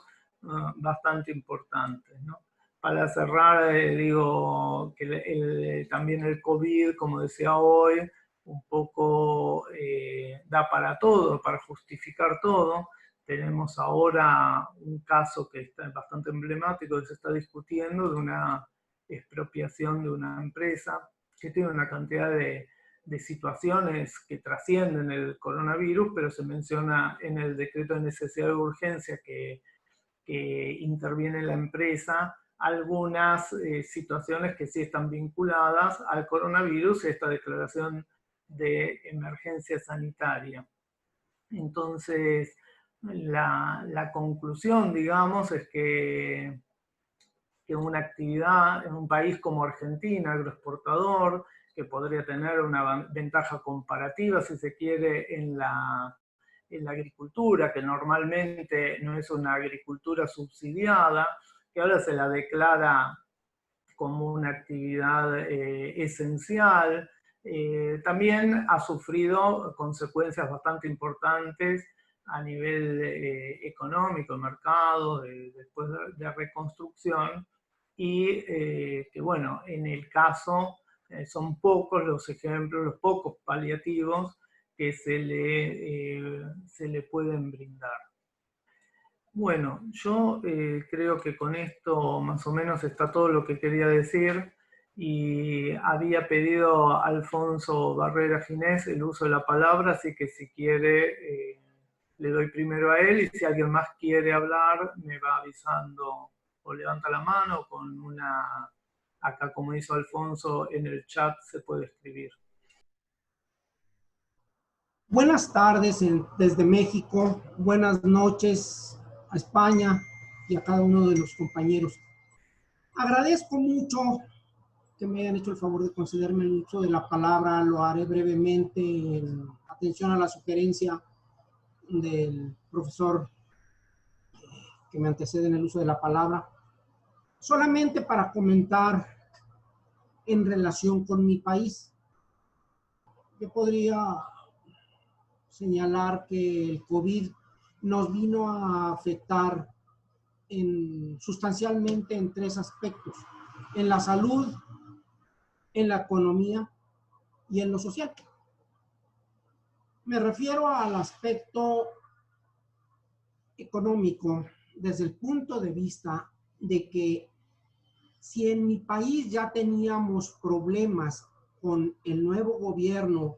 bastante importantes, ¿no? Para cerrar, digo que también el COVID, como decía hoy, un poco da para todo, para justificar todo. Tenemos ahora un caso que está bastante emblemático, que se está discutiendo, de una expropiación de una empresa que tiene una cantidad de situaciones que trascienden el coronavirus, pero se menciona en el decreto de necesidad de urgencia que interviene la empresa algunas situaciones que sí están vinculadas al coronavirus y esta declaración de emergencia sanitaria. Entonces, la conclusión, digamos, es que una actividad en un país como Argentina, agroexportador, que podría tener una ventaja comparativa, si se quiere, en la agricultura, que normalmente no es una agricultura subsidiada, que ahora se la declara como una actividad esencial, también ha sufrido consecuencias bastante importantes a nivel económico, mercado, después de reconstrucción, y que bueno, en el caso son pocos los ejemplos, los pocos paliativos que se le pueden brindar. Bueno, yo creo que con esto más o menos está todo lo que quería decir, y había pedido a Alfonso Barrera Ginés el uso de la palabra, así que si quiere le doy primero a él, y si alguien más quiere hablar me va avisando o levanta la mano con acá como hizo Alfonso en el chat se puede escribir. Buenas tardes desde México, buenas noches a España y a cada uno de los compañeros. Agradezco mucho que me hayan hecho el favor de concederme el uso de la palabra. Lo haré brevemente en atención a la sugerencia del profesor que me antecede en el uso de la palabra. Solamente para comentar en relación con mi país. Yo podría señalar que el COVID nos vino a afectar sustancialmente en tres aspectos: en la salud, en la economía y en lo social. Me refiero al aspecto económico desde el punto de vista de que si en mi país ya teníamos problemas con el nuevo gobierno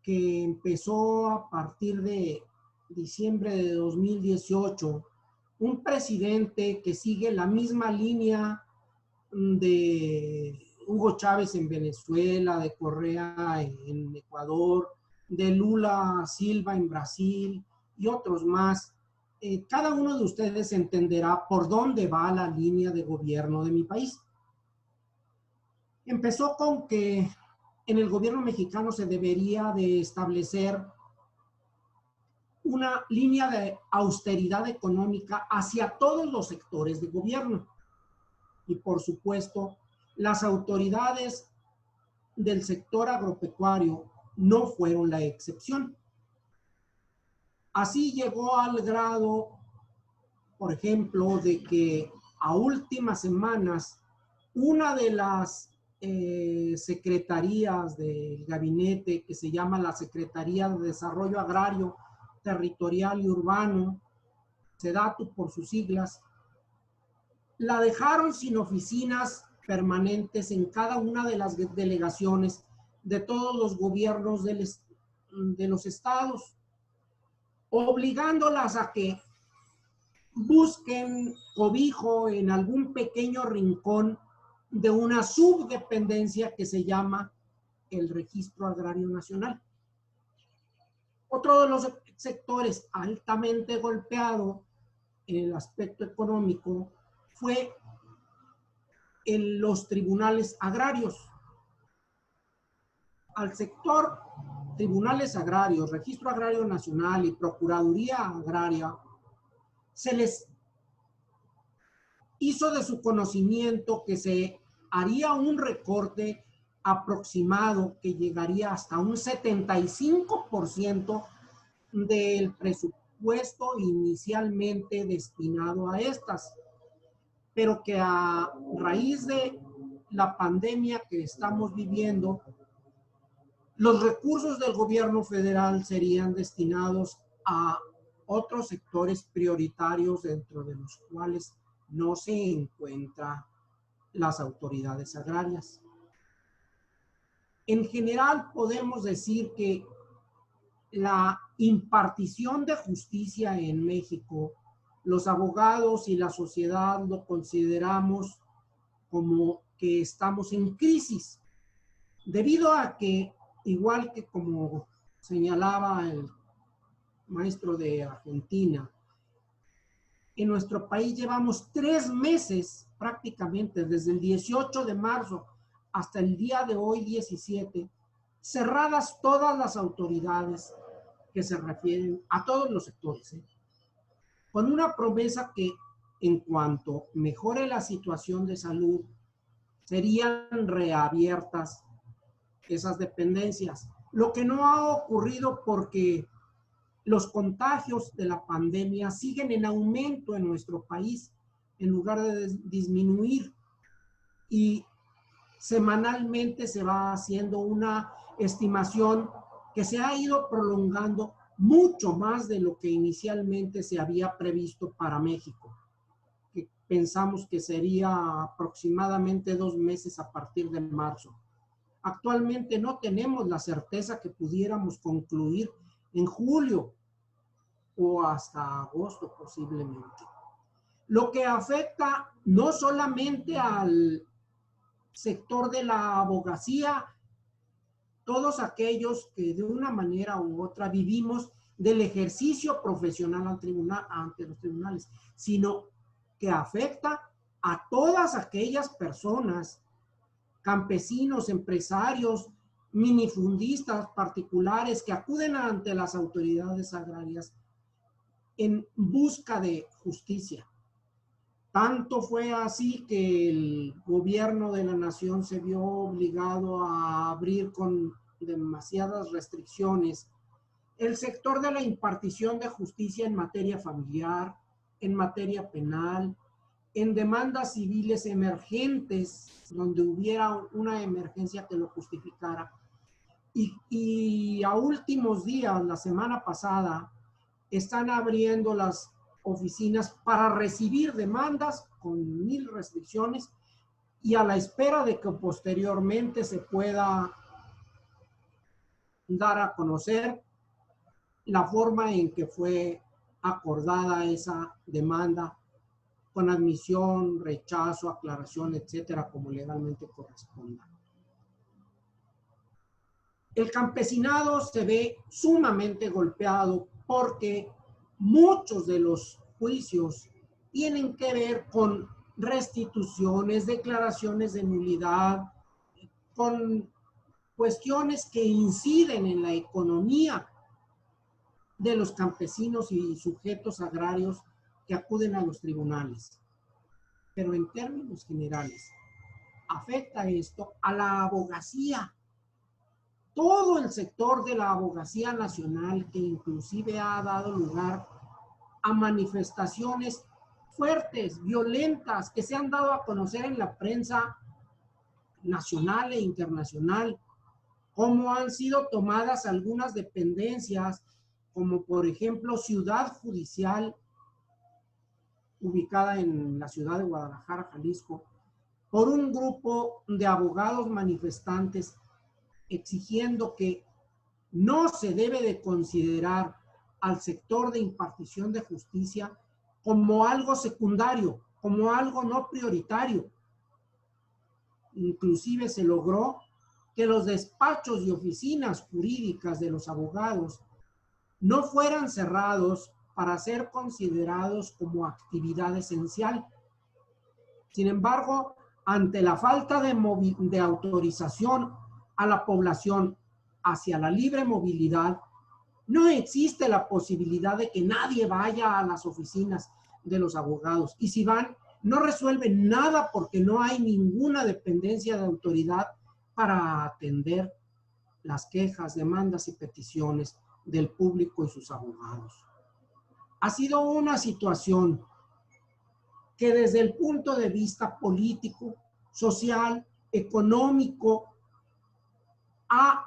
que empezó a partir de diciembre de 2018, un presidente que sigue la misma línea de Hugo Chávez en Venezuela, de Correa en Ecuador, de Lula Silva en Brasil y otros más. Cada uno de ustedes entenderá por dónde va la línea de gobierno de mi país. Empezó con que en el gobierno mexicano se debería de establecer una línea de austeridad económica hacia todos los sectores de gobierno. Y por supuesto, las autoridades del sector agropecuario no fueron la excepción. Así llegó al grado, por ejemplo, de que a últimas semanas, una de las secretarías del gabinete, que se llama la Secretaría de Desarrollo Agrario, Territorial y Urbano, SEDATU por sus siglas, la dejaron sin oficinas permanentes en cada una de las delegaciones de todos los gobiernos de los estados, obligándolas a que busquen cobijo en algún pequeño rincón de una subdependencia que se llama el Registro Agrario Nacional. Otro de los sectores altamente golpeado en el aspecto económico fue los tribunales agrarios. Al sector tribunales agrarios, Registro Agrario Nacional y Procuraduría Agraria, se les hizo de su conocimiento que se haría un recorte aproximado que llegaría hasta un 75% del presupuesto inicialmente destinado a estas, pero que a raíz de la pandemia que estamos viviendo, los recursos del gobierno federal serían destinados a otros sectores prioritarios, dentro de los cuales no se encuentran las autoridades agrarias. En general, podemos decir que la impartición de justicia en México, los abogados y la sociedad lo consideramos como que estamos en crisis, debido a que, igual que como señalaba el maestro de Argentina, en nuestro país llevamos 3 meses prácticamente, desde el 18 de marzo hasta el día de hoy, 17, cerradas todas las autoridades que se refieren a todos los sectores, con una promesa que en cuanto mejore la situación de salud, serían reabiertas esas dependencias. Lo que no ha ocurrido porque los contagios de la pandemia siguen en aumento en nuestro país en lugar de disminuir, y semanalmente se va haciendo una estimación que se ha ido prolongando mucho más de lo que inicialmente se había previsto para México, que pensamos que sería aproximadamente 2 meses a partir de marzo. Actualmente no tenemos la certeza que pudiéramos concluir en julio o hasta agosto posiblemente. Lo que afecta no solamente al sector de la abogacía, todos aquellos que de una manera u otra vivimos del ejercicio profesional ante los tribunales, sino que afecta a todas aquellas personas, campesinos, empresarios, minifundistas particulares que acuden ante las autoridades agrarias en busca de justicia. Tanto fue así que el gobierno de la nación se vio obligado a abrir con demasiadas restricciones el sector de la impartición de justicia en materia familiar, en materia penal, en demandas civiles emergentes, donde hubiera una emergencia que lo justificara. Y a últimos días, la semana pasada, están abriendo las oficinas para recibir demandas con 1000 restricciones, y a la espera de que posteriormente se pueda dar a conocer la forma en que fue acordada esa demanda, con admisión, rechazo, aclaración, etcétera, como legalmente corresponda. El campesinado se ve sumamente golpeado porque muchos de los juicios tienen que ver con restituciones, declaraciones de nulidad, con cuestiones que inciden en la economía de los campesinos y sujetos agrarios que acuden a los tribunales. Pero en términos generales, afecta esto a la abogacía. Todo el sector de la abogacía nacional, que inclusive ha dado lugar a manifestaciones fuertes, violentas, que se han dado a conocer en la prensa nacional e internacional, cómo han sido tomadas algunas dependencias, como por ejemplo Ciudad Judicial, ubicada en la ciudad de Guadalajara, Jalisco, por un grupo de abogados manifestantes exigiendo que no se debe de considerar al sector de impartición de justicia como algo secundario, como algo no prioritario. Inclusive se logró que los despachos y oficinas jurídicas de los abogados no fueran cerrados para ser considerados como actividad esencial. Sin embargo, ante la falta de autorización a la población hacia la libre movilidad, no existe la posibilidad de que nadie vaya a las oficinas de los abogados. Y si van, no resuelven nada porque no hay ninguna dependencia de autoridad para atender las quejas, demandas y peticiones del público y sus abogados. Ha sido una situación que desde el punto de vista político, social, económico, ha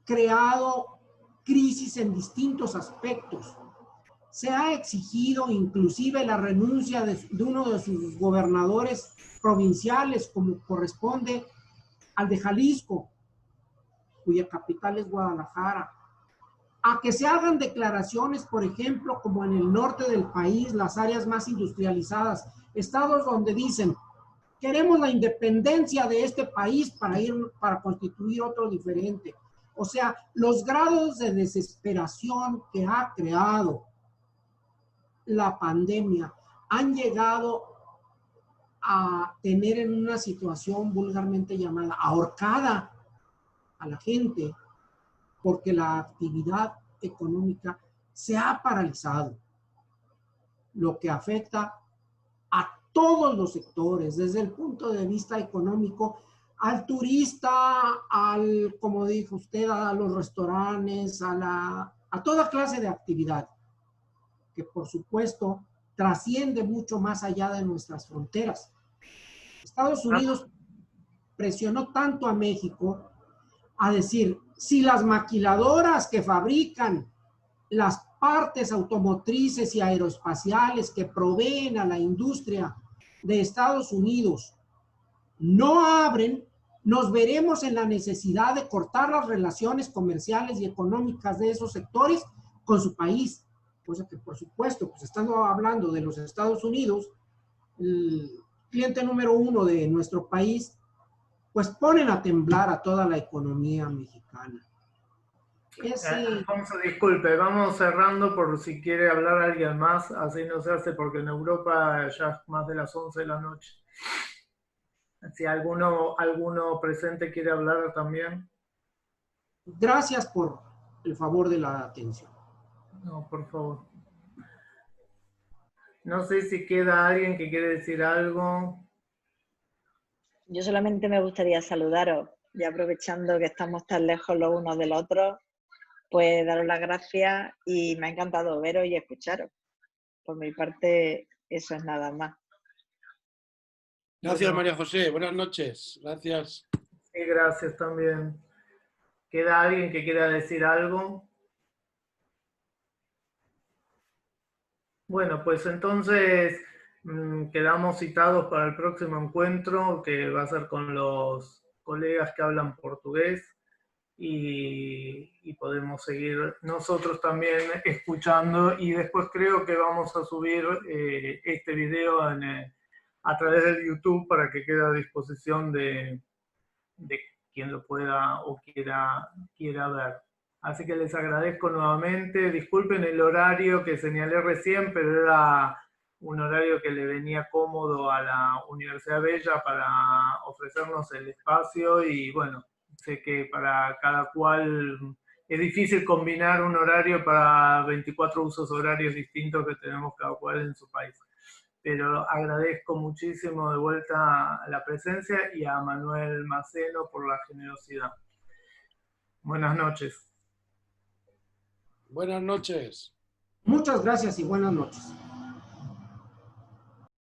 creado crisis en distintos aspectos. Se ha exigido inclusive la renuncia de uno de sus gobernadores provinciales, como corresponde al de Jalisco, cuya capital es Guadalajara, a que se hagan declaraciones, por ejemplo, como en el norte del país, las áreas más industrializadas, estados donde dicen, queremos la independencia de este país para constituir otro diferente. O sea, los grados de desesperación que ha creado la pandemia han llegado a tener en una situación vulgarmente llamada ahorcada a la gente, porque la actividad económica se ha paralizado, lo que afecta a todos los sectores, desde el punto de vista económico, al turista, como dijo usted, a los restaurantes, a toda clase de actividad, que por supuesto trasciende mucho más allá de nuestras fronteras. Estados Unidos presionó tanto a México a decir, si las maquiladoras que fabrican las partes automotrices y aeroespaciales que proveen a la industria de Estados Unidos no abren, nos veremos en la necesidad de cortar las relaciones comerciales y económicas de esos sectores con su país. Cosa que, por supuesto, pues estando hablando de los Estados Unidos, el cliente número uno de nuestro país, pues ponen a temblar a toda la economía mexicana. Alfonso, disculpe, vamos cerrando por si quiere hablar alguien más, así no se hace porque en Europa ya es más de las 11 de la noche. Si alguno presente quiere hablar también. Gracias por el favor de la atención. No, por favor. No sé si queda alguien que quiere decir algo. Yo solamente me gustaría saludaros y aprovechando que estamos tan lejos los unos del otro, pues daros las gracias y me ha encantado veros y escucharos. Por mi parte, eso es nada más. Gracias, María José. Buenas noches. Gracias. Sí, gracias también. ¿Queda alguien que quiera decir algo? Bueno, pues entonces quedamos citados para el próximo encuentro, que va a ser con los colegas que hablan portugués, y podemos seguir nosotros también escuchando, y después creo que vamos a subir este video a través del YouTube para que quede a disposición de quien lo pueda o quiera ver. Así que les agradezco nuevamente. Disculpen el horario que señalé recién, pero era un horario que le venía cómodo a la Universidad Bella para ofrecernos el espacio, y bueno, sé que para cada cual es difícil combinar un horario para 24 usos horarios distintos que tenemos cada cual en su país. Pero agradezco muchísimo de vuelta la presencia y a Manuel Maceno por la generosidad. Buenas noches. Buenas noches. Muchas gracias y buenas noches.